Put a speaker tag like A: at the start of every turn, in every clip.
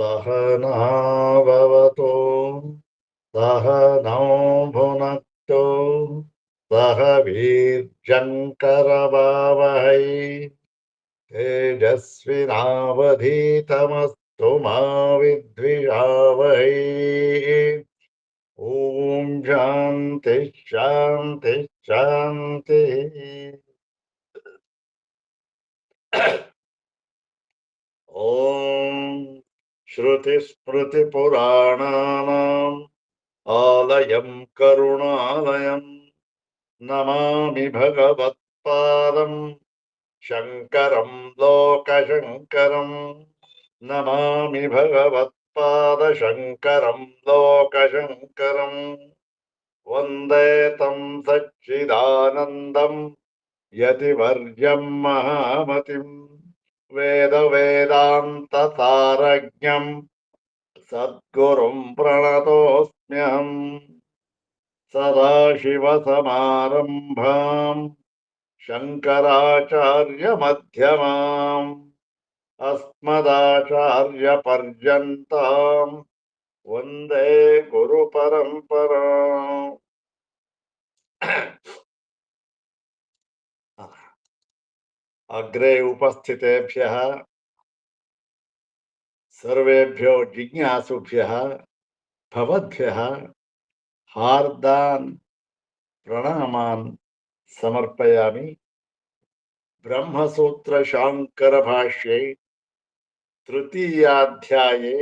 A: सहनाववतु सहनौ भुनक्तु सह वीर्यङ्करवावहै तेजस्विनावधीतमस्तु मा विद्विषावहै। ॐ शान्ति शान्ति शान्ति। ॐ श्रुतिस्मृतिपुराणानाम् आलयं करुणालयं नमामि भगवत्पादं शङ्करं लोकशङ्करम् नमामि भगवत्पादशङ्करं लोकशङ्करम् वन्दे तं सच्चिदानन्दं यतिवर्यं महामतिम् वेदवेदान्तसारज्ञं सद्गुरुं प्रणतोऽस्म्यहम् सदाशिवसमारम्भाम् शङ्कराचार्यमध्यमाम् अस्मदाचार्यपर्यन्ताम् वन्दे गुरुपरम्पराम्। अग्रे उपस्थितेभ्यः सर्वेभ्यो जिज्ञासुभ्यः भवद्भ्यः हार्दान् प्रणामान् समर्पयामि। ब्रह्मसूत्र शांकर भाष्ये तृतीयाध्याये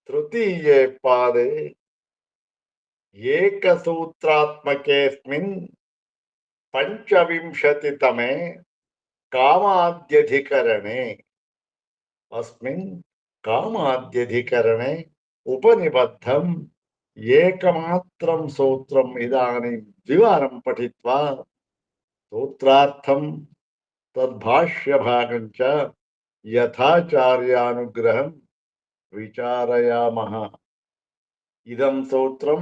A: तृतीये पादे एकसूत्रात्मकेऽस्मिन् पंचविंशतितमे कामाद्यधिकरणे अस्मिन् कामाद्यधिकरणे उपनिबद्धम् एकमात्रं सूत्रम् इदानीं द्विवारं पठित्वा सूत्रार्थं तद्भाष्यभागं च यथाचार्यानुग्रहं विचारयामः। इदं सूत्रं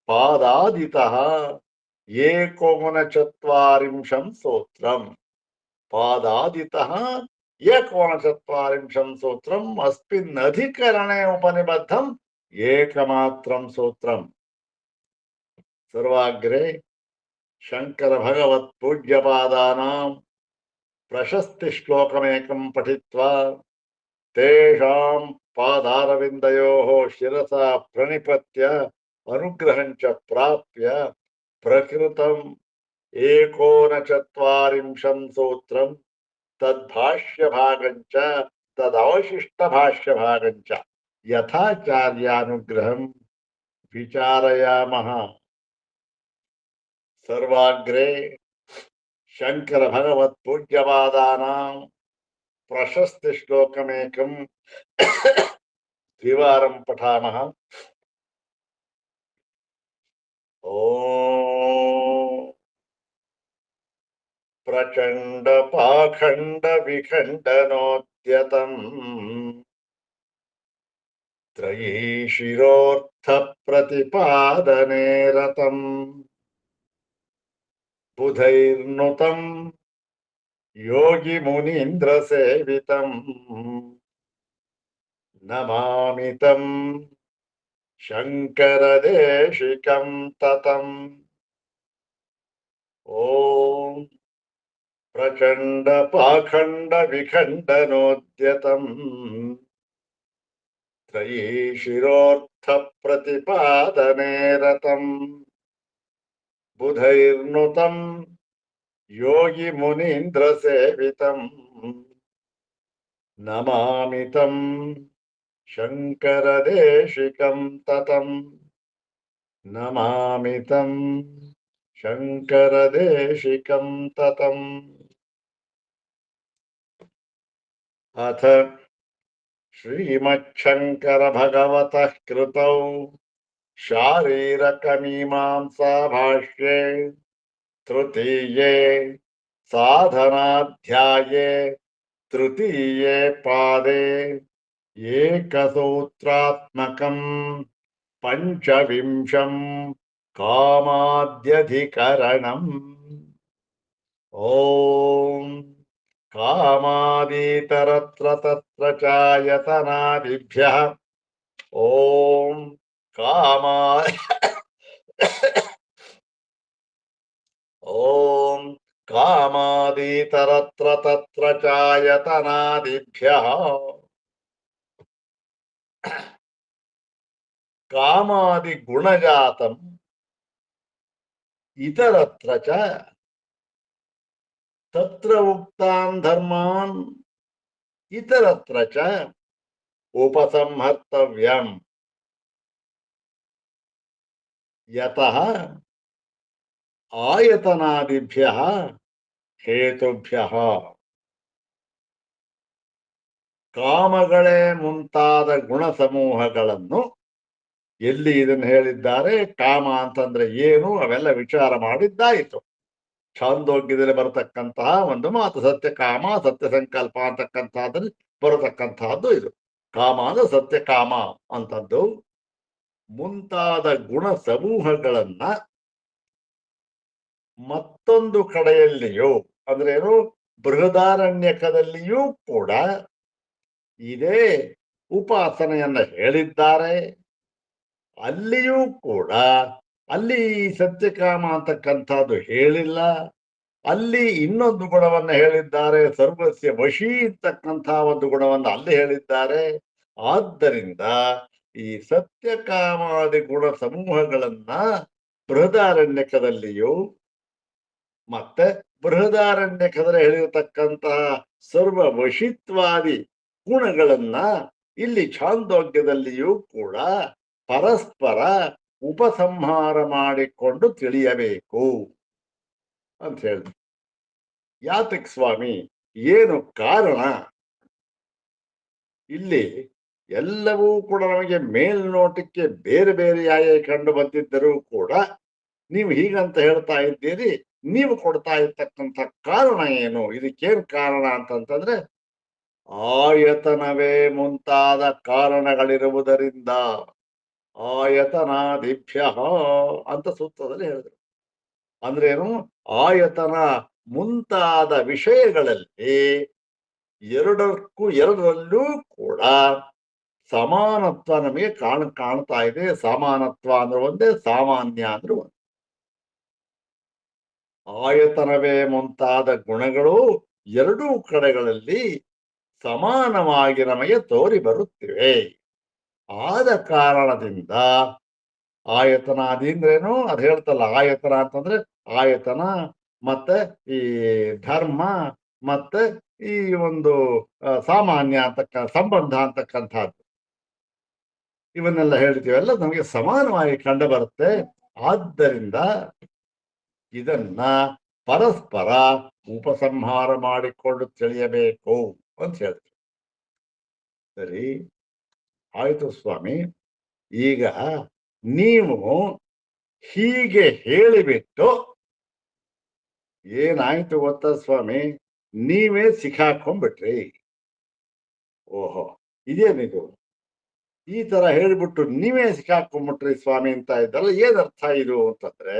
A: पादादितः एकोनचत्वारिंशं सूत्रम् पादादितः एकोनचत्वारिंशं सूत्रम् अस्मिन् अधिकरणे उपनिबद्धम् एकमात्रं सूत्रम्। सर्वाग्रे शंकर भगवत् पूज्यपादानां प्रशस्ति श्लोकमेकं पठित्वा तेषां पादारविन्दयोः शिरसा प्रणिपत्य अनुग्रहं च प्राप्य प्रकृतम् एकोनचत्वारिंशं सूत्रं तद्भाष्यभागं च तदवशिष्टभाष्यभागं च यथाचार्यानुग्रहं विचारयामः। सर्वाग्रे शंकर भगवत् पूज्यपादानां प्रशस्ति श्लोकमेकं द्विवारं पठामः। ओम प्रचंड पाखंड विखंडनोद्यतम् त्रयीशिरोर्थ प्रतिपादने रतम् बुधैर्नुतम् योगी मुनीन्द्र सेवितम् नमामि तम् शंकर देशिकं ततम्। ओम प्रचंड पाखंड विखंडनोद्यतम् त्रयीशिरोर्थ प्रतिपादने रतम् बुधैर्नुतम् योगी मुनीन्द्र सेवितम् नमामि तम् शंकर देशिकं ततम् नमामि तम् शंकर देशिकं ततम्। अथ श्रीमच्छंकर भगवतः कृतौ शारीरकमीमांसा भाष्ये तृतीये साधनाध्याये तृतीये पादे एकसूत्रात्मकं पंचविंशं कामाद्यधिकरणम्। ओम ಕಾಮಾದೀತರತ್ರ ತತ್ರ ಚಾಯತನಾದಿಭ್ಯಃ ಓಂ ಕಾಮಾ ಓಂ ಕಾಮಾದೀತರತ್ರ ತತ್ರ ಚಾಯತನಾದಿಭ್ಯಃ ಕಾಮಾದಿ ಗುಣಜಾತಂ ಇತರತ್ರ ಚ ತತ್ರ ಉಕ್ತಾನ್ ಧರ್ಮಾನ್ ಇತರತ್ರ ಚ ಉಪಸಂಹರ್ತವ್ಯಂ ಯತಃ ಆಯತನಾದಿಭ್ಯಃ ಹೇತುಭ್ಯಃ ಕಾಮಗಳೇ ಮುಂತಾದ ಗುಣ ಸಮೂಹಗಳನ್ನು ಎಲ್ಲಿ ಇದನ್ನು ಹೇಳಿದ್ದಾರೆ, ಕಾಮ ಅಂತಂದ್ರೆ ಏನು ಅವೆಲ್ಲ ವಿಚಾರ ಮಾಡಿದ್ದಾಯಿತು. ಛಾಂದೋಗ್ಯದಲ್ಲಿ ಬರತಕ್ಕಂತಹ ಒಂದು ಮಾತು ಸತ್ಯ ಕಾಮ ಸತ್ಯ ಸಂಕಲ್ಪ ಅಂತಕ್ಕಂಥದ್ರಲ್ಲಿ ಬರತಕ್ಕಂತಹದ್ದು ಇದು. ಕಾಮ ಅಂದ್ರೆ ಸತ್ಯ ಕಾಮ ಅಂತದ್ದು ಮುಂತಾದ ಗುಣ ಸಮೂಹಗಳನ್ನ ಮತ್ತೊಂದು ಕಡೆಯಲ್ಲಿಯೂ ಅಂದ್ರೇನು ಬೃಹದಾರಣ್ಯಕದಲ್ಲಿಯೂ ಕೂಡ ಇದೇ ಉಪಾಸನೆಯನ್ನ ಹೇಳಿದ್ದಾರೆ. ಅಲ್ಲಿಯೂ ಕೂಡ ಅಲ್ಲಿ ಸತ್ಯಕಾಮ ಅಂತಕ್ಕಂಥದ್ದು ಹೇಳಿಲ್ಲ. ಅಲ್ಲಿ ಇನ್ನೊಂದು ಗುಣವನ್ನ ಹೇಳಿದ್ದಾರೆ, ಸರ್ವಸ್ಯ ವಶಿ ಇರ್ತಕ್ಕಂತಹ ಒಂದು ಗುಣವನ್ನ ಅಲ್ಲಿ ಹೇಳಿದ್ದಾರೆ. ಆದ್ದರಿಂದ ಈ ಸತ್ಯಕಾಮಾದಿ ಗುಣ ಸಮೂಹಗಳನ್ನ ಬೃಹದಾರಣ್ಯಕದಲ್ಲಿಯೂ ಮತ್ತೆ ಬೃಹದಾರಣ್ಯಕದಲ್ಲಿ ಹೇಳಿರತಕ್ಕಂತಹ ಸರ್ವ ವಶಿತ್ವಾದಿ ಗುಣಗಳನ್ನ ಇಲ್ಲಿ ಛಾಂದೋಗ್ಯದಲ್ಲಿಯೂ ಕೂಡ ಪರಸ್ಪರ ಉಪಸಂಹಾರ ಮಾಡಿಕೊಂಡು ತಿಳಿಯಬೇಕು ಅಂತ ಹೇಳಿದ್ರು. ಯಾತಕ್ ಸ್ವಾಮಿ, ಏನು ಕಾರಣ? ಇಲ್ಲಿ ಎಲ್ಲವೂ ಕೂಡ ನಮಗೆ ಮೇಲ್ನೋಟಕ್ಕೆ ಬೇರೆ ಬೇರೆಯಾಗಿ ಕಂಡು ಬಂದಿದ್ದರೂ ಕೂಡ ನೀವು ಹೀಗಂತ ಹೇಳ್ತಾ ಇದ್ದೀರಿ. ನೀವು ಕೊಡ್ತಾ ಇರ್ತಕ್ಕಂಥ ಕಾರಣ ಏನು? ಇದಕ್ಕೇನು ಕಾರಣ ಅಂತಂತಂದ್ರೆ ಆಯತನವೇ ಮುಂತಾದ ಕಾರಣಗಳಿರುವುದರಿಂದ ಆಯತನಾದಿಭ್ಯ ಅಂತ ಸೂತ್ರದಲ್ಲಿ ಹೇಳಿದ್ರು. ಅಂದ್ರೇನು? ಆಯತನ ಮುಂತಾದ ವಿಷಯಗಳಲ್ಲಿ ಎರಡರಲ್ಲೂ ಕೂಡ ಸಮಾನತ್ವ ನಮಗೆ ಕಾಣ್ತಾ ಇದೆ. ಸಮಾನತ್ವ ಅಂದ್ರೆ ಒಂದೇ, ಸಾಮಾನ್ಯ ಅಂದ್ರೆ ಒಂದೇ. ಆಯತನವೇ ಮುಂತಾದ ಗುಣಗಳು ಎರಡೂ ಕಡೆಗಳಲ್ಲಿ ಸಮಾನವಾಗಿ ನಮಗೆ ತೋರಿ ಬರುತ್ತಿವೆ. ಆದ ಕಾರಣದಿಂದ ಆಯತನ ಅದಿಂದ್ರೇನು ಅದು ಹೇಳ್ತಲ್ಲ. ಆಯತನ ಅಂತಂದ್ರೆ ಆಯತನ ಮತ್ತೆ ಈ ಧರ್ಮ ಮತ್ತೆ ಈ ಒಂದು ಸಾಮಾನ್ಯ ಸಂಬಂಧ ಅಂತಕ್ಕಂಥದ್ದು ಇವನ್ನೆಲ್ಲ ಹೇಳ್ತೀವಲ್ಲ, ನಮಗೆ ಸಮಾನವಾಗಿ ಕಂಡು ಬರುತ್ತೆ. ಆದ್ದರಿಂದ ಇದನ್ನ ಪರಸ್ಪರ ಉಪಸಂಹಾರ ಮಾಡಿಕೊಂಡು ತಿಳಿಯಬೇಕು ಅಂತ ಹೇಳ್ತೀವಿ. ಸರಿ ಆಯ್ತು ಸ್ವಾಮಿ, ಈಗ ನೀವು ಹೀಗೆ ಹೇಳಿಬಿಟ್ಟು ಏನಾಯ್ತು ಗೊತ್ತಾ ಸ್ವಾಮಿ, ನೀವೇ ಸಿಕ್ಕಾಕೊಂಡ್ಬಿಟ್ರಿ. ಓಹೋ, ಇದೇನಿದು ಈ ತರ ಹೇಳ್ಬಿಟ್ಟು ನೀವೇ ಸಿಕ್ಕಾಕೊಂಡ್ಬಿಟ್ರಿ ಸ್ವಾಮಿ ಅಂತ ಇದ್ದಲ್ಲ, ಏನರ್ಥ ಇದು ಅಂತಂದ್ರೆ,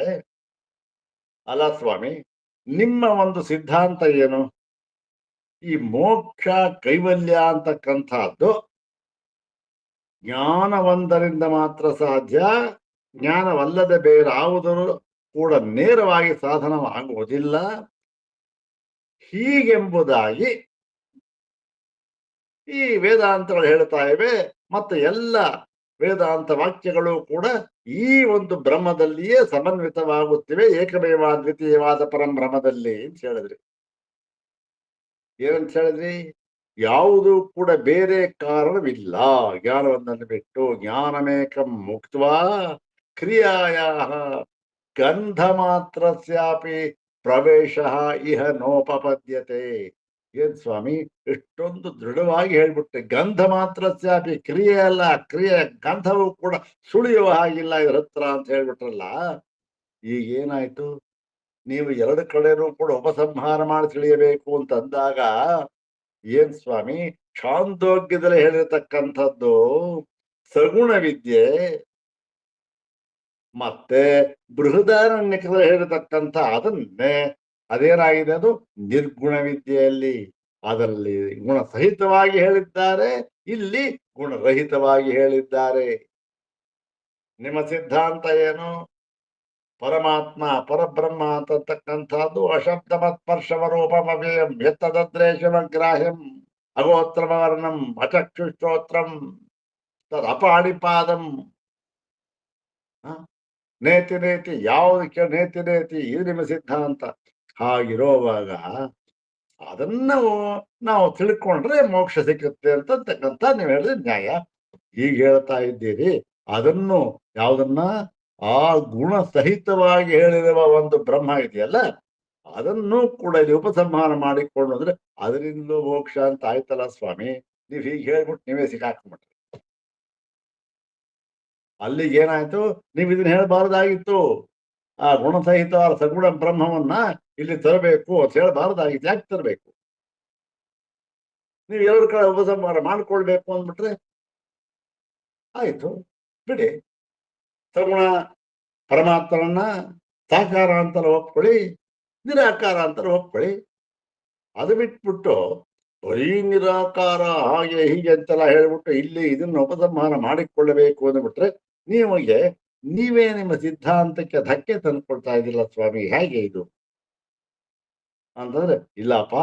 A: ಅಲ್ಲ ಸ್ವಾಮಿ, ನಿಮ್ಮ ಒಂದು ಸಿದ್ಧಾಂತ ಏನು? ಈ ಮೋಕ್ಷ ಕೈವಲ್ಯ ಅಂತಕ್ಕಂಥದ್ದು ಜ್ಞಾನವೊಂದರಿಂದ ಮಾತ್ರ ಸಾಧ್ಯ, ಜ್ಞಾನವಲ್ಲದೆ ಬೇರಾವುದರೂ ಕೂಡ ನೇರವಾಗಿ ಸಾಧನವಾಗುವುದಿಲ್ಲ ಹೀಗೆಂಬುದಾಗಿ ಈ ವೇದಾಂತಗಳು ಹೇಳ್ತಾ ಇವೆ. ಮತ್ತೆ ಎಲ್ಲ ವೇದಾಂತ ವಾಕ್ಯಗಳು ಕೂಡ ಈ ಒಂದು ಬ್ರಹ್ಮದಲ್ಲಿಯೇ ಸಮನ್ವಿತವಾಗುತ್ತಿವೆ, ಏಕಮೇವ ದ್ವಿತೀಯವಾದ ಪರಂ ಬ್ರಹ್ಮದಲ್ಲಿ ಅಂತ ಹೇಳಿದ್ರಿ. ಏನಂತ ಹೇಳಿದ್ರಿ? ಯಾವುದು ಕೂಡ ಬೇರೆ ಕಾರಣವಿಲ್ಲ ಜ್ಞಾನವನ್ನನ್ನು ಬಿಟ್ಟು. ಜ್ಞಾನಮೇಕಂ ಮುಕ್ತ್ವಾ ಕ್ರಿಯಾಯ ಗಂಧ ಮಾತ್ರಸ್ಯಾಪಿ ಪ್ರವೇಶ ಇಹ ನೋಪಪದ್ಯತೆ. ಏನ್ ಸ್ವಾಮಿ ಇಷ್ಟೊಂದು ದೃಢವಾಗಿ ಹೇಳ್ಬಿಟ್ಟೆ. ಗಂಧ ಮಾತ್ರಸ್ಯಾಪಿ, ಕ್ರಿಯೆ ಅಲ್ಲ, ಕ್ರಿಯೆ ಗಂಧವೂ ಕೂಡ ಸುಳಿಯುವ ಹಾಗಿಲ್ಲ ಇದ್ರ ಹತ್ರ ಅಂತ ಹೇಳ್ಬಿಟ್ರಲ್ಲ. ಈಗೇನಾಯ್ತು? ನೀವು ಎರಡು ಕಡೆನೂ ಕೂಡ ಉಪಸಂಹಾರ ಮಾಡಿ ತಿಳಿಯಬೇಕು ಅಂತ ಅಂದಾಗ ಏನ್ ಸ್ವಾಮಿ, ಛಾಂದೋಗ್ಯದಲ್ಲಿ ಹೇಳಿರ್ತಕ್ಕಂಥದ್ದು ಸಗುಣ ವಿದ್ಯೆ, ಮತ್ತೆ ಬೃಹದಾರಣ್ಯಕದಲ್ಲಿ ಹೇಳಿರ್ತಕ್ಕಂಥ ಅದನ್ನೇ ಅದೇನಾಗಿದೆ, ಅದು ನಿರ್ಗುಣ ವಿದ್ಯೆಯಲ್ಲಿ ಅದರಲ್ಲಿ ಗುಣಸಹಿತವಾಗಿ ಹೇಳಿದ್ದಾರೆ, ಇಲ್ಲಿ ಗುಣರಹಿತವಾಗಿ ಹೇಳಿದ್ದಾರೆ. ನಿಮ್ಮ ಸಿದ್ಧಾಂತ ಏನು? ಪರಮಾತ್ಮ ಪರಬ್ರಹ್ಮ ಅಂತಕ್ಕಂಥದ್ದು ಅಶಬ್ದಮತ್ಪರ್ಶವರೂಪಮವ್ಯಯಂ ಯತ್ತದದ್ರೇಶಮಗ್ರಾಹ್ಯಂ ಅಗೋತ್ರಮವರ್ಣಂ ಅಚಕ್ಷುಶ್ರೋತ್ರಂ ತದಪಾಣಿಪಾದಂ. ನೇತಿ ನೇತಿ ಯಾವುದಕ್ಕೆ ನೇತಿ ನೇತಿ ಇದು ನಿಮ್ಮ ಸಿದ್ಧಾಂತ. ಹಾಗಿರೋವಾಗ ಅದನ್ನ ನಾವು ತಿಳ್ಕೊಂಡ್ರೆ ಮೋಕ್ಷ ಸಿಕ್ಕುತ್ತೆ ಅಂತಕ್ಕಂಥ ನೀವು ಹೇಳಿದ್ರೆ ನ್ಯಾಯ. ಈಗ ಹೇಳ್ತಾ ಇದ್ದೀರಿ ಅದನ್ನು ಯಾವುದನ್ನ ಆ ಗುಣ ಸಹಿತವಾಗಿ ಹೇಳಿರುವ ಒಂದು ಬ್ರಹ್ಮ ಇದೆಯಲ್ಲ ಅದನ್ನು ಕೂಡ ಇಲ್ಲಿ ಉಪಸಂಹಾರ ಮಾಡಿಕೊಂಡು ಅಂದ್ರೆ ಅದರಿಂದ ಮೋಕ್ಷ ಅಂತ ಆಯ್ತಲ್ಲ ಸ್ವಾಮಿ. ನೀವ್ ಹೀಗೆ ಹೇಳ್ಬಿಟ್ಟು ನೀವೇ ಸಿಕ್ಕಾಕೊಂಡ್ಬಿಟ್ರಿ. ಅಲ್ಲಿಗೆ ಏನಾಯ್ತು, ನೀವ್ ಇದನ್ನ ಹೇಳಬಾರ್ದಾಗಿತ್ತು. ಆ ಗುಣಸಹಿತವಾದ ಸಗುಣ ಬ್ರಹ್ಮವನ್ನ ಇಲ್ಲಿ ತರಬೇಕು ಅಂತ ಹೇಳಬಾರ್ದಾಗಿತ್ತು. ಯಾಕೆ ತರಬೇಕು? ನೀವು ಎರಡು ಕಡೆ ಉಪಸಂಹಾರ ಮಾಡ್ಕೊಳ್ಬೇಕು ಅಂದ್ಬಿಟ್ರೆ ಆಯ್ತು, ಬಿಡಿ. ಸಗುಣ ಪರಮಾತ್ಮನನ್ನ ಸಾಕಾರ ಅಂತ ಒಪ್ಕೊಳ್ಳಿ, ನಿರಾಕಾರ ಅಂತ ಒಪ್ಕೊಳ್ಳಿ. ಅದು ಬಿಟ್ಬಿಟ್ಟು ಬರೀ ನಿರಾಕಾರ ಹಾಗೆ ಹೀಗೆ ಅಂತೆಲ್ಲ ಹೇಳ್ಬಿಟ್ಟು ಇಲ್ಲಿ ಇದನ್ನ ಉಪಸಂಹಾರ ಮಾಡಿಕೊಳ್ಳಬೇಕು ಅಂದ್ಬಿಟ್ರೆ ನೀವೇ ನಿಮ್ಮ ಸಿದ್ಧಾಂತಕ್ಕೆ ಧಕ್ಕೆ ತಂದುಕೊಳ್ತಾ ಇದ್ದಿಲ್ಲ ಸ್ವಾಮಿ. ಹೇಗೆ ಇದು ಅಂತಂದ್ರೆ, ಇಲ್ಲಪ್ಪ,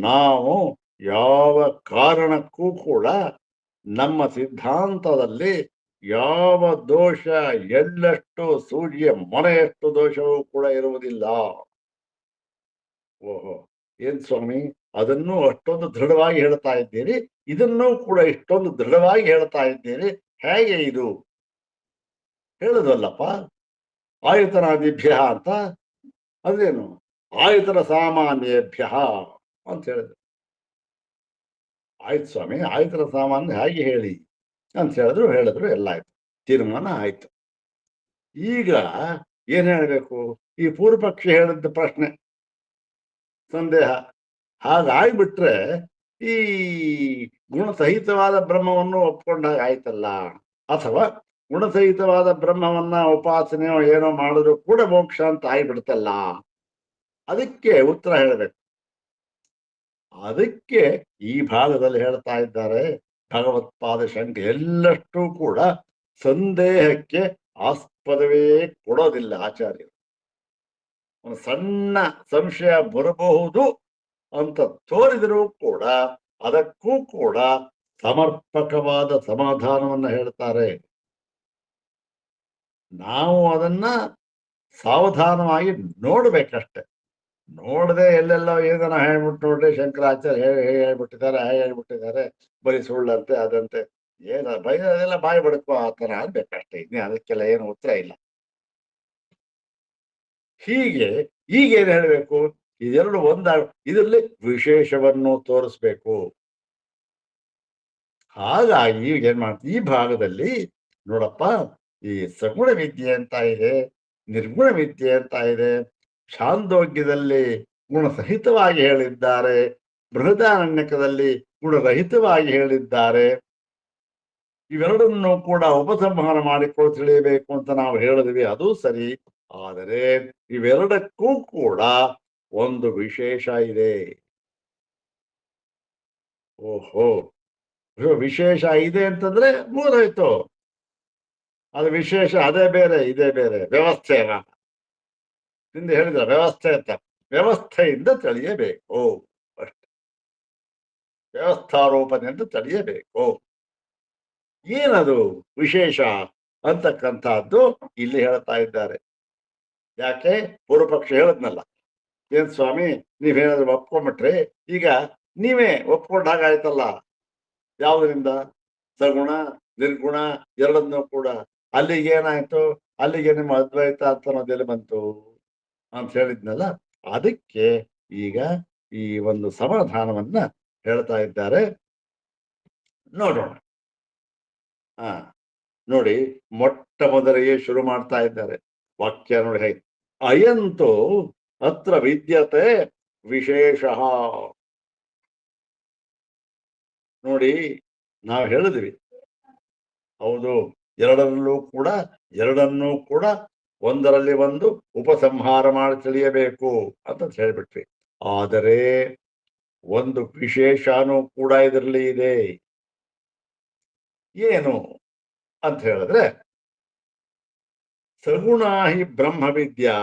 A: ನಾವು ಯಾವ ಕಾರಣಕ್ಕೂ ಕೂಡ ನಮ್ಮ ಸಿದ್ಧಾಂತದಲ್ಲಿ ಯಾವ ದೋಷ, ಎಳ್ಳಷ್ಟು ಸೂರ್ಯ ಮೊನೆಯಷ್ಟು ದೋಷವೂ ಕೂಡ ಇರುವುದಿಲ್ಲ. ಓಹೋ, ಏನ್ ಸ್ವಾಮಿ ಅದನ್ನು ಅಷ್ಟೊಂದು ದೃಢವಾಗಿ ಹೇಳ್ತಾ ಇದ್ದೀರಿ, ಇದನ್ನೂ ಕೂಡ ಇಷ್ಟೊಂದು ದೃಢವಾಗಿ ಹೇಳ್ತಾ ಇದ್ದೀರಿ, ಹೇಗೆ ಇದು? ಹೇಳುದಲ್ಲಪ್ಪ ಆಯತನಾದಿಭ್ಯ ಅಂತ. ಅದೇನು ಆಯತನ ಸಾಮಾನ್ಯೇಭ್ಯ ಅಂತ ಹೇಳಿದ್ರು. ಆಯ್ತು ಸ್ವಾಮಿ, ಆಯತನ ಸಾಮಾನ್ಯ ಹೇಗೆ ಹೇಳಿ ಅಂತ ಹೇಳಿದ್ರು ಎಲ್ಲ ಆಯ್ತು, ತೀರ್ಮಾನ ಆಯ್ತು. ಈಗ ಏನ್ ಹೇಳ್ಬೇಕು? ಈ ಪೂರ್ವ ಪಕ್ಷಿ ಹೇಳಿದ ಪ್ರಶ್ನೆ ಸಂದೇಹ ಹಾಗಾಗ್ಬಿಟ್ರೆ ಈ ಗುಣಸಹಿತವಾದ ಬ್ರಹ್ಮವನ್ನು ಒಪ್ಕೊಂಡಾಗ ಆಯ್ತಲ್ಲ. ಅಥವಾ ಗುಣಸಹಿತವಾದ ಬ್ರಹ್ಮವನ್ನ ಉಪಾಸನೆಯೋ ಏನೋ ಮಾಡಿದ್ರು ಕೂಡ ಮೋಕ್ಷ ಅಂತ ಆಗ್ಬಿಡ್ತಲ್ಲ. ಅದಕ್ಕೆ ಉತ್ತರ ಹೇಳಬೇಕು. ಅದಕ್ಕೆ ಈ ಭಾಗದಲ್ಲಿ ಹೇಳ್ತಾ ಇದ್ದಾರೆ ಭಗವತ್ಪಾದ ಶಂಕ ಎಲ್ಲಷ್ಟೂ ಕೂಡ ಸಂದೇಹಕ್ಕೆ ಆಸ್ಪದವೇ ಕೊಡೋದಿಲ್ಲ ಆಚಾರ್ಯರು. ಒಂದು ಸಣ್ಣ ಸಂಶಯ ಬರಬಹುದು ಅಂತ ತೋರಿದರೂ ಕೂಡ ಅದಕ್ಕೂ ಕೂಡ ಸಮರ್ಪಕವಾದ ಸಮಾಧಾನವನ್ನ ಹೇಳ್ತಾರೆ. ನಾವು ಅದನ್ನ ಸಾವಧಾನವಾಗಿ ನೋಡ್ಬೇಕಷ್ಟೆ. ನೋಡದೆ ಎಲ್ಲೆಲ್ಲೋ ಏನೋ ಹೇಳ್ಬಿಟ್ಟು ನೋಡ್ರಿ ಶಂಕರಾಚಾರ್ಯ ಹೇಳ್ಬಿಟ್ಟಿದ್ದಾರೆ ಬರೀ ಸುಳ್ಳಂತೆ ಅದಂತೆ ಏನ ಅದೆಲ್ಲ ಬಾಯಿ ಬಡ್ಕೋ ಆತರ ಆಗ್ಬೇಕಷ್ಟೇ. ಇನ್ನೇ ಅದಕ್ಕೆಲ್ಲ ಏನು ಉತ್ತರ ಇಲ್ಲ. ಹೀಗೆ ಈಗೇನು ಹೇಳ್ಬೇಕು? ಇದೆರಡು ಇದರಲ್ಲಿ ವಿಶೇಷವನ್ನು ತೋರಿಸ್ಬೇಕು. ಹಾಗಾಗಿ ಈಗ ಏನ್ ಮಾಡ್ತೀವಿ, ಈ ಭಾಗದಲ್ಲಿ ನೋಡಪ್ಪ, ಈ ಸಗುಣ ವಿದ್ಯೆ ಅಂತ ಇದೆ, ನಿರ್ಗುಣ ವಿದ್ಯೆ ಅಂತ ಇದೆ. ಛಾಂದೋಗ್ಯದಲ್ಲಿ ಗುಣಸಹಿತವಾಗಿ ಹೇಳಿದ್ದಾರೆ, ಬೃಹದಾರಣ್ಯಕದಲ್ಲಿ ಗುಣರಹಿತವಾಗಿ ಹೇಳಿದ್ದಾರೆ. ಇವೆರಡನ್ನು ಕೂಡ ಉಪಸಂಹಾರ ಮಾಡಿಕೊಂಡು ತಿಳಿಯಬೇಕು ಅಂತ ನಾವು ಹೇಳಿದ್ವಿ, ಅದು ಸರಿ. ಆದರೆ ಇವೆರಡಕ್ಕೂ ಕೂಡ ಒಂದು ವಿಶೇಷ ಇದೆ. ಓಹೋ, ವಿಶೇಷ ಇದೆ ಅಂತಂದ್ರೆ ಮುಗಿದೋಯ್ತು. ಅದು ವಿಶೇಷ, ಅದೇ ಬೇರೆ ಇದೇ ಬೇರೆ. ವ್ಯವಸ್ಥೆ ಹಿಂದೆ ಹೇಳಿದ್ರ ವ್ಯವಸ್ಥೆ ಅಂತ, ವ್ಯವಸ್ಥೆಯಿಂದ ತಿಳಿಯಬೇಕು ಅಷ್ಟೆ. ವ್ಯವಸ್ಥಾರೋಪಣೆಯಿಂದ ತಿಳಿಯಬೇಕು. ಏನದು ವಿಶೇಷ ಅಂತಕ್ಕಂಥದ್ದು ಇಲ್ಲಿ ಹೇಳ್ತಾ ಇದ್ದಾರೆ. ಯಾಕೆ? ಪೂರ್ವಪಕ್ಷ ಹೇಳದ್ನಲ್ಲ, ಏನ್ ಸ್ವಾಮಿ ನೀವ್ ಏನಾದ್ರು ಒಪ್ಕೊಂಡ್ಬಿಟ್ರಿ, ಈಗ ನೀವೇ ಒಪ್ಕೊಂಡಾಗಾಯ್ತಲ್ಲ. ಯಾವುದರಿಂದ? ಸಗುಣ ನಿರ್ಗುಣ ಎರಡನ್ನೂ ಕೂಡ. ಅಲ್ಲಿಗೆ ಏನಾಯ್ತು? ಅಲ್ಲಿಗೆ ನಿಮ್ಮ ಅದ್ವೈತ ಅಂತ ಅನ್ನೋದೆಲ್ಲಿ ಬಂತು ಅಂತ ಹೇಳಿದ್ನಲ್ಲ. ಅದಕ್ಕೆ ಈಗ ಈ ಒಂದು ಸಮಾಧಾನವನ್ನ ಹೇಳ್ತಾ ಇದ್ದಾರೆ. ನೋಡೋಣ. ನೋಡಿ, ಮೊಟ್ಟ ಮೊದಲಿಗೆ ಶುರು ಮಾಡ್ತಾ ಇದ್ದಾರೆ. ವಾಕ್ಯ ನೋಡಿ ಹೇಗೆ, ಅಯಂತು ಅತ್ರ ವಿದ್ಯತೆ ವಿಶೇಷ. ನೋಡಿ, ನಾವು ಹೇಳಿದ್ವಿ, ಹೌದು, ಎರಡನ್ನೂ ಕೂಡ ಒಂದರಲ್ಲಿ ಒಂದು ಉಪಸಂಹಾರ ಮಾಡಿ ತಿಳಿಯಬೇಕು ಅಂತ ಹೇಳ್ಬಿಟ್ವಿ. ಆದರೆ ಒಂದು ವಿಶೇಷನೂ ಕೂಡ ಇದರಲ್ಲಿ ಇದೆ. ಏನು ಅಂತ ಹೇಳಿದ್ರೆ, ಸಗುಣಾ ಹಿ ಬ್ರಹ್ಮವಿದ್ಯಾ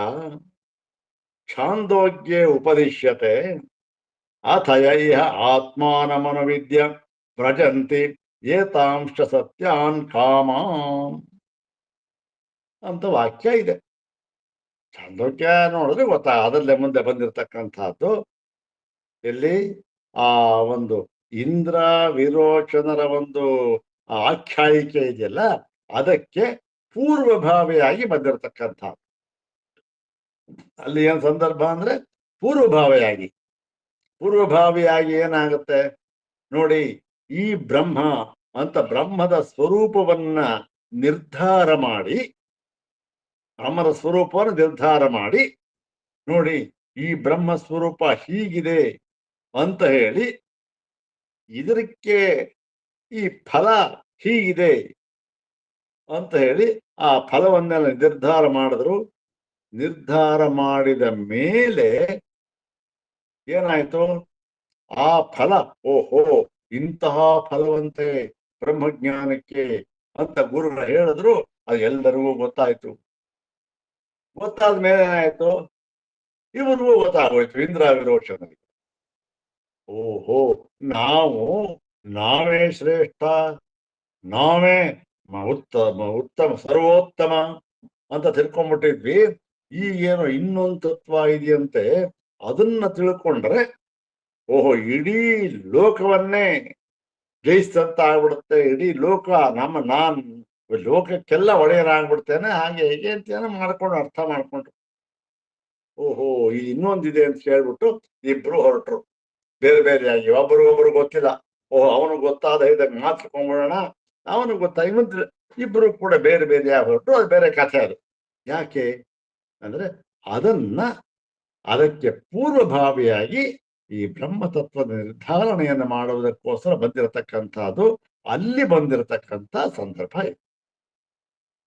A: ಛಾಂದೋಗ್ಯೆ ಉಪದಿಶ್ಯತೆ ಅಥ ಯೈಹ ಆತ್ಮಾನಮನುವಿದ್ಯ ವ್ರಜಂತಿ ಏತಾಂಶ ಸತ್ಯಾನ್ ಕಾಮಾನ್ ಅಂತ ವಾಕ್ಯ ಇದೆ. ಛಾಂದೋಗ್ಯ ನೋಡಿದ್ರೆ ಅದರಲ್ಲೇ ಮುಂದೆ ಬಂದಿರತಕ್ಕಂಥದ್ದು. ಎಲ್ಲಿ ಆ ಒಂದು ಇಂದ್ರ ವಿರೋಚನರ ಒಂದು ಆಖ್ಯಾಯಿಕೆ ಇದೆಯಲ್ಲ, ಅದಕ್ಕೆ ಪೂರ್ವಭಾವಿಯಾಗಿ ಬಂದಿರತಕ್ಕಂಥದ್ದು. ಅಲ್ಲಿ ಏನ್ ಸಂದರ್ಭ ಅಂದ್ರೆ ಪೂರ್ವಭಾವಿಯಾಗಿ ಏನಾಗುತ್ತೆ ನೋಡಿ, ಈ ಬ್ರಹ್ಮ ಅಂತ ಬ್ರಹ್ಮದ ಸ್ವರೂಪವನ್ನ ನಿರ್ಧಾರ ಮಾಡಿ, ನೋಡಿ ಈ ಬ್ರಹ್ಮ ಸ್ವರೂಪ ಹೀಗಿದೆ ಅಂತ ಹೇಳಿ, ಇದಕ್ಕೆ ಈ ಫಲ ಹೀಗಿದೆ ಅಂತ ಹೇಳಿ ಆ ಫಲವನ್ನೆಲ್ಲ ನಿರ್ಧಾರ ಮಾಡಿದ ಮೇಲೆ ಏನಾಯ್ತು, ಆ ಫಲ ಓಹೋ ಇಂತಹ ಫಲವಂತೆ ಬ್ರಹ್ಮಜ್ಞಾನಕ್ಕೆ ಅಂತ ಗುರುಗಳು ಹೇಳಿದ್ರು. ಅದು ಎಲ್ಲರಿಗೂ ಗೊತ್ತಾಯ್ತು. ಗೊತ್ತಾದ ಮೇಲೆ ಏನಾಯ್ತು, ಇವರಿಗೂ ಗೊತ್ತಾಗೋಯ್ತು, ಇಂದ್ರ ವಿರೋಚನಿಗೆ. ಓಹೋ ನಾವೇ ಶ್ರೇಷ್ಠ, ನಾವೇ ಉತ್ತಮ ಸರ್ವೋತ್ತಮ ಅಂತ ತಿಳ್ಕೊಂಡ್ಬಿಟ್ಟಿದ್ವಿ. ಈಗೇನೋ ಇನ್ನೊಂದು ತತ್ವ ಇದೆಯಂತೆ, ಅದನ್ನ ತಿಳ್ಕೊಂಡ್ರೆ ಓಹೋ ಇಡೀ ಲೋಕವನ್ನೇ ಜಯಿಸ್ತಂತ ಆಗ್ಬಿಡುತ್ತೆ. ಇಡೀ ಲೋಕ ನಾನ್ ಲೋಕಕ್ಕೆಲ್ಲ ಒಡೆಯರಾಗ್ಬಿಡ್ತೇನೆ, ಹಾಗೆ ಹೇಗೆ ಅಂತ ಮಾಡ್ಕೊಂಡು ಅರ್ಥ ಮಾಡ್ಕೊಂಡ್ರು. ಓಹೋ ಇದು ಇನ್ನೊಂದಿದೆ ಅಂತ ಹೇಳ್ಬಿಟ್ಟು ಇಬ್ರು ಹೊರಟ್ರು ಬೇರೆ ಬೇರೆಯಾಗಿ. ಒಬ್ರಿಗೊಬ್ರು ಗೊತ್ತಿಲ್ಲ. ಓಹೋ ಅವನು ಗೊತ್ತಾದ ಇದಾಗ ಮಾತ್ಕೊಂಡ್ಬಿಡೋಣ, ಅವನು ಗೊತ್ತಾಗಿ ಇಬ್ರು ಕೂಡ ಬೇರೆ ಬೇರೆಯಾಗಿ ಹೊರಟು. ಅದು ಬೇರೆ ಕಥೆ. ಅದು ಯಾಕೆ ಅಂದ್ರೆ ಅದಕ್ಕೆ ಪೂರ್ವಭಾವಿಯಾಗಿ ಈ ಬ್ರಹ್ಮತತ್ವದ ನಿರ್ಧಾರಣೆಯನ್ನು ಮಾಡುವುದಕ್ಕೋಸ್ಕರ ಬಂದಿರತಕ್ಕಂಥದ್ದು. ಅಲ್ಲಿ ಬಂದಿರತಕ್ಕಂಥ ಸಂದರ್ಭ ಇದು.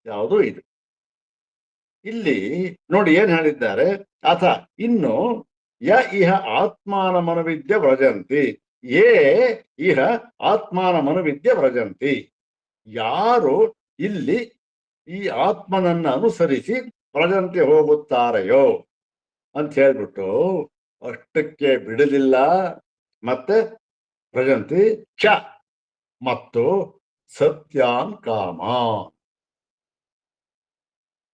A: ಯಾವುದು ಇದು? ಇಲ್ಲಿ ನೋಡಿ ಏನ್ ಹೇಳಿದ್ದಾರೆ, ಅಥ ಇನ್ನು ಇಹ ಆತ್ಮಾನ ಮನೋವಿದ್ಯೆ ವ್ರಜಂತಿ, ಇಹ ಆತ್ಮಾನ ಮನೋವಿದ್ಯೆ ವ್ರಜಂತಿ, ಯಾರು ಇಲ್ಲಿ ಈ ಆತ್ಮನನ್ನ ಅನುಸರಿಸಿ ವ್ರಜಂತಿ ಹೋಗುತ್ತಾರೆಯೋ ಅಂತ ಹೇಳ್ಬಿಟ್ಟು ಅಷ್ಟಕ್ಕೆ ಬಿಡಲಿಲ್ಲ. ಮತ್ತೆ ವ್ರಜಂತಿ ಚ ಮತ್ತು ಸತ್ಯಾನ್ ಕಾಮ,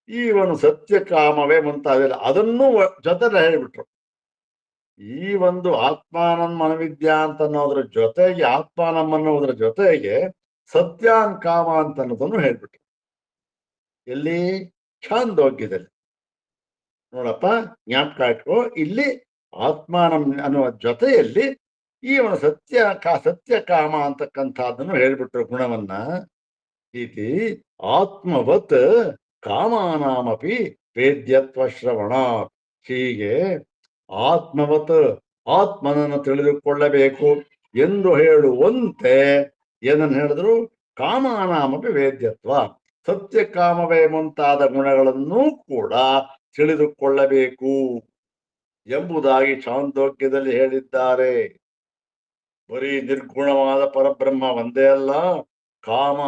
A: ಇವನು ಸತ್ಯ ಕಾಮವೇ ಮುಂತಾದಿಲ್ಲ ಅದನ್ನೂ ಜೊತೆಲೆ ಹೇಳ್ಬಿಟ್ರು. ಈ ಒಂದು ಆತ್ಮಾನಂ ಮನವಿದ್ಯಾ ಅಂತ ಅನ್ನೋದ್ರ ಜೊತೆಗೆ, ಆತ್ಮಾನಂ ಅನ್ನೋದ್ರ ಜೊತೆಗೆ ಸತ್ಯಾನ್ ಕಾಮ ಅಂತ ಅನ್ನೋದನ್ನು ಹೇಳ್ಬಿಟ್ರು. ಎಲ್ಲಿ? ಛಾಂದೋಗ್ಯದಲ್ಲಿ. ನೋಡಪ್ಪ, ಜ್ಞಾಪಕ ಇಟ್ಕೋ, ಇಲ್ಲಿ ಆತ್ಮಾನಂ ಅನ್ನುವ ಜೊತೆಯಲ್ಲಿ ಇವನು ಸತ್ಯ ಕಾಮ ಅಂತಕ್ಕಂಥದ್ದನ್ನು ಹೇಳ್ಬಿಟ್ರು ಗುಣವನ್ನ. ಇತಿ ಆತ್ಮವತ್ ಕಾಮಾನಾಮಪಿ ವೇದ್ಯತ್ವ ಶ್ರವಣ, ಹೀಗೆ ಆತ್ಮವತ್ ಆತ್ಮನನ್ನು ತಿಳಿದುಕೊಳ್ಳಬೇಕು ಎಂದು ಹೇಳುವಂತೆ ಏನನ್ನು ಹೇಳಿದ್ರು, ಕಾಮಾನಾಮಪಿ ವೇದ್ಯತ್ವ, ಸತ್ಯ ಕಾಮವೇ ಮುಂತಾದ ಗುಣಗಳನ್ನೂ ಕೂಡ ತಿಳಿದುಕೊಳ್ಳಬೇಕು ಎಂಬುದಾಗಿ ಛಾಂದೋಗ್ಯದಲ್ಲಿ ಹೇಳಿದ್ದಾರೆ. ಬರೀ ನಿರ್ಗುಣವಾದ ಪರಬ್ರಹ್ಮ ಒಂದೇ ಅಲ್ಲ, ಕಾಮ,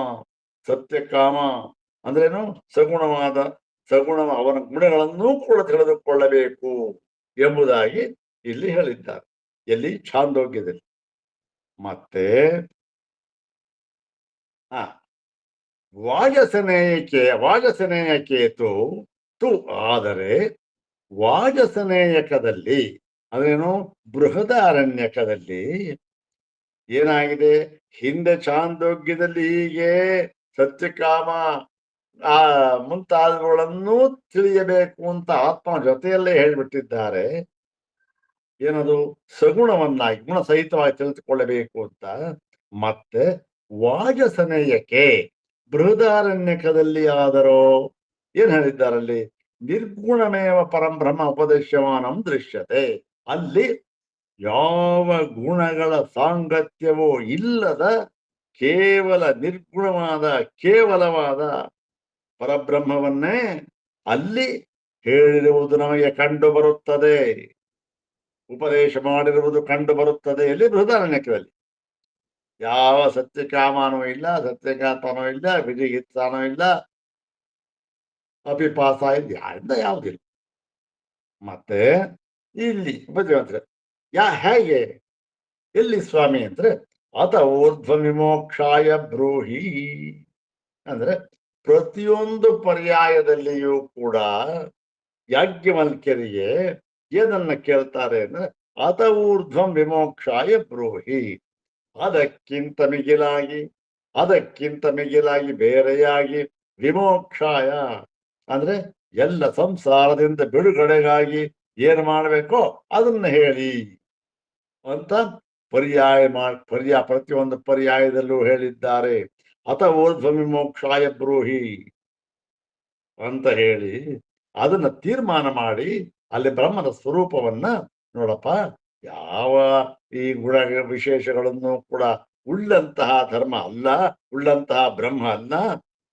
A: ಸತ್ಯ ಕಾಮ ಅಂದ್ರೇನು, ಸಗುಣ ಅವನ ಗುಣಗಳನ್ನೂ ಕೂಡ ತಿಳಿದುಕೊಳ್ಳಬೇಕು ಎಂಬುದಾಗಿ ಇಲ್ಲಿ ಹೇಳಿದ್ದಾರೆ. ಎಲ್ಲಿ? ಛಾಂದೋಗ್ಯದಲ್ಲಿ. ಮತ್ತೆ ವಾಜಸನೇಯಕೇತು ತು, ಆದರೆ ವಾಜಸನೇಯಕದಲ್ಲಿ ಅದೇನು ಬೃಹದಾರಣ್ಯಕದಲ್ಲಿ ಏನಾಗಿದೆ, ಹಿಂದೆ ಛಾಂದೋಗ್ಯದಲ್ಲಿ ಹೀಗೆ ಸತ್ಯಕಾಮ ಮುಂತಾದವುಗಳನ್ನು ತಿಳಿಯಬೇಕು ಅಂತ ಆತ್ಮ ಜೊತೆಯಲ್ಲೇ ಹೇಳ್ಬಿಟ್ಟಿದ್ದಾರೆ. ಏನದು? ಸಗುಣವನ್ನಾಗಿ ಗುಣ ಸಹಿತವಾಗಿ ತಿಳಿದುಕೊಳ್ಳಬೇಕು ಅಂತ. ಮತ್ತೆ ವಾಜಸನೇಯಕ್ಕೆ ಬೃಹದಾರಣ್ಯಕದಲ್ಲಿ ಆದರೋ ಏನ್ ಹೇಳಿದ್ದಾರಲ್ಲಿ, ನಿರ್ಗುಣಮೇವ ಪರಂಬ್ರಹ್ಮ ಉಪದೇಶಮಾನಂ ದೃಶ್ಯತೆ, ಅಲ್ಲಿ ಯಾವ ಗುಣಗಳ ಸಾಂಗತ್ಯವೂ ಇಲ್ಲದ ಕೇವಲ ನಿರ್ಗುಣವಾದ ಕೇವಲವಾದ ಪರಬ್ರಹ್ಮವನ್ನೇ ಅಲ್ಲಿ ಹೇಳಿರುವುದು ನಮಗೆ ಕಂಡು ಬರುತ್ತದೆ. ಉಪದೇಶ ಮಾಡಿರುವುದು ಕಂಡು ಬರುತ್ತದೆ ಎಲ್ಲಿ ಬೃಹದಾರಣ್ಯಕದಲ್ಲಿ. ಯಾವ ಸತ್ಯಕಾಮನೂ ಇಲ್ಲ, ಸತ್ಯಘಾತನೂ ಇಲ್ಲ, ವಿಜಿಗಿತ್ಸಾನೂ ಇಲ್ಲ, ಅಪಿಪಾಸ ಇಲ್ಲ, ಯಾವುದಿಲ್ಲ. ಮತ್ತೆ ಇಲ್ಲಿ ಬುದ್ಧಿವಂತರೆ ಹೇಗೆ ಎಲ್ಲಿ ಸ್ವಾಮಿ ಅಂದ್ರೆ ಅತ ಊರ್ಧ್ವ ವಿಮೋಕ್ಷಾಯ ಬ್ರೂಹಿ ಅಂದ್ರೆ ಪ್ರತಿಯೊಂದು ಪರ್ಯಾಯದಲ್ಲಿಯೂ ಕೂಡ ಯಾಜ್ಞವಲ್ಕ್ಯರಿಗೆ ಏನನ್ನ ಕೇಳ್ತಾರೆ ಅಂದ್ರೆ ಅತ ಊರ್ಧ್ವಂ ವಿಮೋಕ್ಷಾಯ ಬ್ರೂಹಿ, ಅದಕ್ಕಿಂತ ಮಿಗಿಲಾಗಿ ಬೇರೆಯಾಗಿ ವಿಮೋಕ್ಷಾಯ ಅಂದ್ರೆ ಎಲ್ಲ ಸಂಸಾರದಿಂದ ಬಿಡುಗಡೆಗಾಗಿ ಏನು ಮಾಡಬೇಕೋ ಅದನ್ನ ಹೇಳಿ ಅಂತ ಪ್ರತಿಯೊಂದು ಪರ್ಯಾಯದಲ್ಲೂ ಹೇಳಿದ್ದಾರೆ. ಅತ ಊರ್ಧ್ವ ವಿಮೋಕ್ಷಾಯ ಬ್ರೂಹಿ ಅಂತ ಹೇಳಿ ಅದನ್ನ ತೀರ್ಮಾನ ಮಾಡಿ ಅಲ್ಲಿ ಬ್ರಹ್ಮನ ಸ್ವರೂಪವನ್ನ ನೋಡಪ್ಪ, ಯಾವ ಈ ಗುಣ ವಿಶೇಷಗಳನ್ನು ಕೂಡ ಉಳ್ಳಂತಹ ಧರ್ಮ ಅಲ್ಲ, ಉಳ್ಳಂತಹ ಬ್ರಹ್ಮ ಅಲ್ಲ.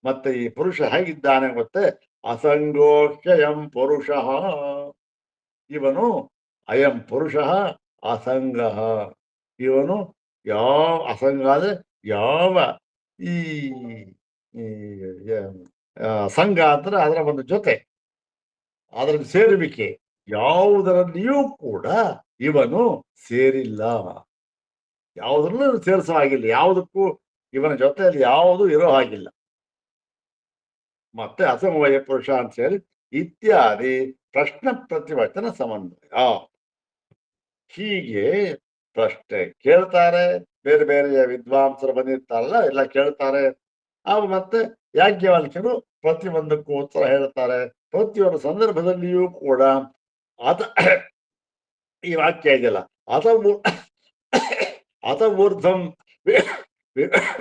A: ಮತ್ತೆ ಈ ಪುರುಷ ಹೇಗಿದ್ದಾನೆ ಗೊತ್ತೇ, ಅಸಂಗೋಹ್ಯಯಂ ಪುರುಷ, ಇವನು ಅಯಂ ಪುರುಷ ಅಸಂಗ, ಇವನು ಯಾವ ಅಸಂಗ ಅಂದ್ರೆ ಯಾವ ಈ ಸಂಘ ಅಂದ್ರೆ ಅದರ ಒಂದು ಜೊತೆ, ಅದರ ಸೇರುವಿಕೆ ಯಾವುದರಲ್ಲಿಯೂ ಕೂಡ ಇವನು ಸೇರಿಲ್ಲ, ಯಾವುದರಲ್ಲೂ ಸೇರಿಸೋ ಹಾಗಿಲ್ಲ, ಯಾವುದಕ್ಕೂ ಇವನ ಜೊತೆಯಲ್ಲಿ ಯಾವುದು ಇರೋ ಹಾಗಿಲ್ಲ. ಮತ್ತೆ ಅಸಮವಯ ಪುರುಷ ಅಂತ ಹೇಳಿ ಇತ್ಯಾದಿ ಪ್ರಶ್ನೆ ಪ್ರತಿವಚನ ಸಮನ್ವಯ. ಹೀಗೆ ಪ್ರಶ್ನೆ ಕೇಳ್ತಾರೆ, ಬೇರೆ ಬೇರೆ ವಿದ್ವಾಂಸರು ಬಂದಿರ್ತಾರಲ್ಲ ಎಲ್ಲ ಕೇಳ್ತಾರೆ. ಅವು ಮತ್ತೆ ಯಾಜ್ಞವಲ್ಕ್ಯರು ಪ್ರತಿಯೊಂದಕ್ಕೂ ಉತ್ತರ ಹೇಳ್ತಾರೆ. ಪ್ರತಿಯೊಂದು ಸಂದರ್ಭದಲ್ಲಿಯೂ ಕೂಡ ಈ ವಾಕ್ಯ ಇದೆಯಲ್ಲ, ಅತ ಊರ್ಧ್ವಂ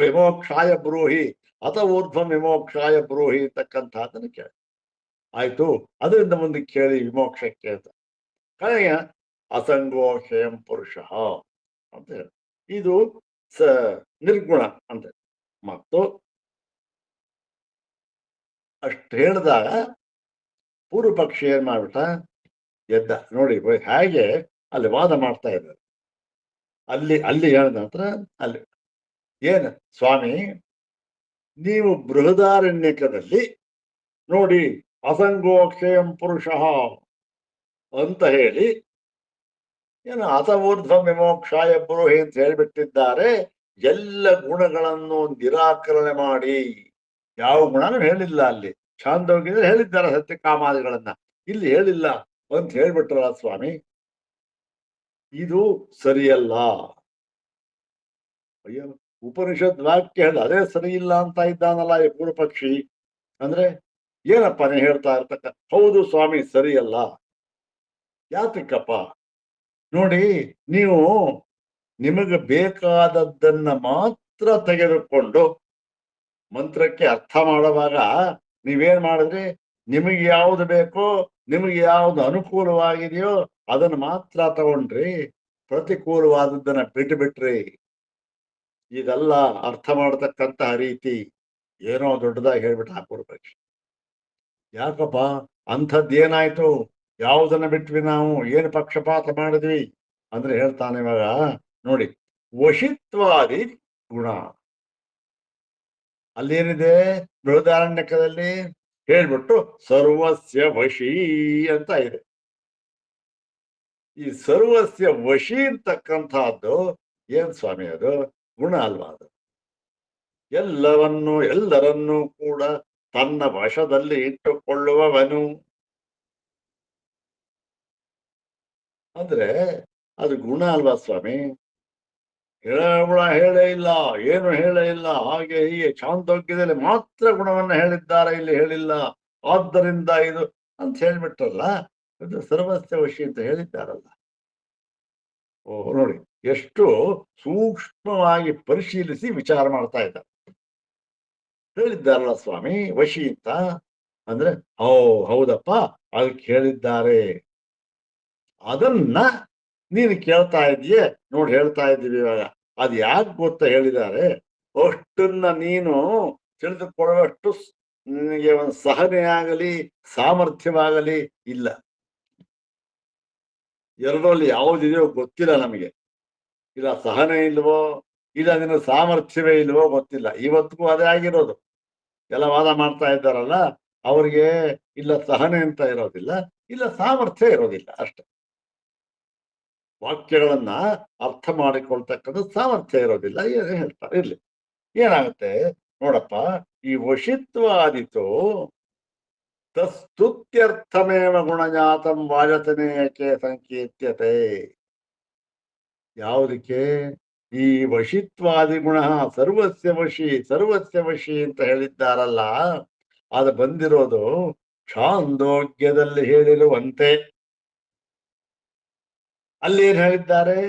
A: ವಿಮೋಕ್ಷಾಯ ಬ್ರೂಹಿ, ಅತ ಊರ್ಧ್ವಂ ವಿಮೋಕ್ಷಾಯ ಬ್ರೂಹಿ ಅಂತಕ್ಕಂಥದ್ದನ್ನು ಕೇಳಿ ಆಯ್ತು. ಅದರಿಂದ ಮುಂದೆ ಕೇಳಿ ವಿಮೋಕ್ಷಕ್ಕೆ ಅಂತ ಕಳೆಯ ಅಸಂಗೋಹ್ಯಂ ಪುರುಷ ಅಂತ ಹೇಳಿ ಇದು ನಿರ್ಗುಣ ಅಂತ. ಮತ್ತು ಅಷ್ಟು ಹೇಳಿದಾಗ ಪೂರ್ವ ಪಕ್ಷಿ ಏನ್ ಮಾಡ್ಬಿಟ್ಟ, ಎದ್ದ. ನೋಡಿ ಹೇಗೆ ಅಲ್ಲಿ ವಾದ ಮಾಡ್ತಾ ಇದ್ದಾರೆ. ಅಲ್ಲಿ ಹೇಳಿದ ನಂತರ ಅಲ್ಲಿ ಏನು ಸ್ವಾಮಿ, ನೀವು ಬೃಹದಾರಣ್ಯಕದಲ್ಲಿ ನೋಡಿ ಅಸಂಗೋಕ್ಷಯಂ ಪುರುಷ ಅಂತ ಹೇಳಿ ಏನು ಅತ ಊರ್ಧ್ವಂ ವಿಮೋಕ್ಷಾಯ ಬ್ರೂಹಿ ಅಂತ ಹೇಳಿಬಿಟ್ಟಿದ್ದಾರೆ. ಎಲ್ಲ ಗುಣಗಳನ್ನು ನಿರಾಕರಣೆ ಮಾಡಿ, ಯಾವ ಗುಣನೂ ಹೇಳಿಲ್ಲ ಅಲ್ಲಿ. ಛಾಂದೋಗ್ಯದಲ್ಲಿ ಹೇಳಿದ್ದಾರೆ ಸತ್ಯಕಾಮಾದಿಗಳನ್ನ, ಇಲ್ಲಿ ಹೇಳಿಲ್ಲ ಅಂತ ಹೇಳ್ಬಿಟ್ರಲ್ಲ ಸ್ವಾಮಿ, ಇದು ಸರಿಯಲ್ಲ. ಅಯ್ಯೋ, ಉಪನಿಷತ್ ವಾಕ್ಯ ಹೇಳಿ ಅದೇ ಸರಿ ಇಲ್ಲ ಅಂತ ಇದ್ದಾನಲ್ಲ ಈ ಪೂರ್ವ ಪಕ್ಷಿ. ಅಂದ್ರೆ ಏನಪ್ಪ ನೀ ಹೇಳ್ತಾ ಇರ್ತಕ್ಕ? ಹೌದು ಸ್ವಾಮಿ, ಸರಿಯಲ್ಲ. ಯಾತಕ್ಕಪ್ಪ? ನೋಡಿ, ನೀವು ನಿಮಗೆ ಬೇಕಾದದ್ದನ್ನ ಮಾತ್ರ ತೆಗೆದುಕೊಂಡು ಮಂತ್ರಕ್ಕೆ ಅರ್ಥ ಮಾಡುವಾಗ ನೀವೇನ್ ಮಾಡಿದ್ರಿ, ನಿಮಗೆ ಯಾವುದು ಬೇಕೋ, ನಿಮಗೆ ಯಾವುದು ಅನುಕೂಲವಾಗಿದೆಯೋ ಅದನ್ನು ಮಾತ್ರ ತಗೊಂಡ್ರಿ, ಪ್ರತಿಕೂಲವಾದದ್ದನ್ನ ಬಿಟ್ರಿ. ಇದೆಲ್ಲ ಅರ್ಥ ಮಾಡತಕ್ಕಂತಹ ರೀತಿ. ಏನೋ ದೊಡ್ಡದಾಗಿ ಹೇಳ್ಬಿಟ್ಟು ಹಾಕೋರ್ಬೇಕು. ಯಾಕಪ್ಪ ಅಂಥದ್ದೇನಾಯ್ತು? ಯಾವುದನ್ನ ಬಿಟ್ವಿ ನಾವು? ಏನು ಪಕ್ಷಪಾತ ಮಾಡಿದ್ವಿ ಅಂದ್ರೆ ಹೇಳ್ತಾನೆ ಇವಾಗ ನೋಡಿ, ವಶಿತ್ವಾದಿ ಗುಣ ಅಲ್ಲೇನಿದೆ ಬೃಹದಾರಣ್ಯಕದಲ್ಲಿ ಹೇಳ್ಬಿಟ್ಟು ಸರ್ವಸ್ಯ ವಶಿ ಅಂತ ಇದೆ. ಈ ಸರ್ವಸ್ಯ ವಶಿ ಅಂತಕ್ಕಂಥದ್ದು ಏನ್ ಸ್ವಾಮಿ? ಅದು ಗುಣ ಅಲ್ವಾ? ಅದು ಎಲ್ಲರನ್ನೂ ಕೂಡ ತನ್ನ ವಶದಲ್ಲಿ ಇಟ್ಟುಕೊಳ್ಳುವವನು ಅಂದ್ರೆ ಅದು ಗುಣ ಅಲ್ವಾ ಸ್ವಾಮಿ? ಹೇಳೇ ಇಲ್ಲ, ಏನು ಹೇಳೇ ಇಲ್ಲ. ಹಾಗೆ ಹೀಗೆ ಛಾಂದೋಗ್ಯದಲ್ಲಿ ಮಾತ್ರ ಗುಣವನ್ನ ಹೇಳಿದ್ದಾರೆ, ಇಲ್ಲಿ ಹೇಳಿಲ್ಲ. ಆದ್ದರಿಂದ ಇದು ಅಂತ ಹೇಳ್ಬಿಟ್ರಲ್ಲ, ಇದು ಸರ್ವಸ್ಯ ವಶಿ ಅಂತ ಹೇಳಿದ್ದಾರಲ್ಲ. ಓ ನೋಡಿ, ಎಷ್ಟು ಸೂಕ್ಷ್ಮವಾಗಿ ಪರಿಶೀಲಿಸಿ ವಿಚಾರ ಮಾಡ್ತಾ ಇದ್ದಾರೆ. ಹೇಳಿದ್ದಾರಲ್ಲ ಸ್ವಾಮಿ ವಶಿ ಅಂತ ಅಂದ್ರೆ, ಹೌದಪ್ಪ, ಅದಕ್ಕೆ ಹೇಳಿದ್ದಾರೆ. ಅದನ್ನ ನೀನು ಕೇಳ್ತಾ ಇದೀಯೇ ನೋಡಿ, ಹೇಳ್ತಾ ಇದ್ದೀವಿ ಇವಾಗ. ಅದು ಯಾಕೆ ಗೊತ್ತ ಹೇಳಿದ್ದಾರೆ? ಅಷ್ಟನ್ನ ನೀನು ತಿಳಿದುಕೊಳ್ಳುವಷ್ಟು ನಿನಗೆ ಒಂದು ಸಹನೆ ಆಗಲಿ ಸಾಮರ್ಥ್ಯವಾಗಲಿ ಇಲ್ಲ. ಎರಡರಲ್ಲಿ ಯಾವುದಿದೆಯೋ ಗೊತ್ತಿಲ್ಲ ನಮಗೆ. ಇಲ್ಲ ಸಹನೆ ಇಲ್ವೋ, ಇಲ್ಲ ನಿನ್ನ ಸಾಮರ್ಥ್ಯವೇ ಇಲ್ವೋ ಗೊತ್ತಿಲ್ಲ. ಇವತ್ತಿಗೂ ಅದೇ ಆಗಿರೋದು. ಎಲ್ಲ ವಾದ ಮಾಡ್ತಾ ಇದ್ದಾರಲ್ಲ, ಅವ್ರಿಗೆ ಇಲ್ಲ ಸಹನೆ ಅಂತ ಇರೋದಿಲ್ಲ, ಇಲ್ಲ ಸಾಮರ್ಥ್ಯ ಇರೋದಿಲ್ಲ ಅಷ್ಟೆ. ವಾಕ್ಯಗಳನ್ನ ಅರ್ಥ ಮಾಡಿಕೊಳ್ತಕ್ಕಂಥ ಸಾಮರ್ಥ್ಯ ಇರೋದಿಲ್ಲ ಏನು ಹೇಳ್ತಾರೆ. ಇರ್ಲಿ, ಏನಾಗುತ್ತೆ ನೋಡಪ್ಪ, ಈ ವಶಿತ್ವಾದಿತು ತಸ್ತುತ್ಯರ್ಥಮೇವ ಗುಣಜಾತಂ ವಾಜತನೇಯಕ್ಕೆ ಸಂಕೇತ್ಯತೆ. ಯಾವುದಕ್ಕೆ? ಈ ವಶಿತ್ವಾದಿ ಗುಣ ಸರ್ವಸ್ಯ ವಶಿ ಅಂತ ಹೇಳಿದ್ದಾರಲ್ಲ, ಅದು ಬಂದಿರೋದು ಛಾಂದೋಗ್ಯದಲ್ಲಿ ಹೇಳಿರುವಂತೆ. ಅಲ್ಲಿ ಏನ್ ಹೇಳಿದ್ದಾರೆ?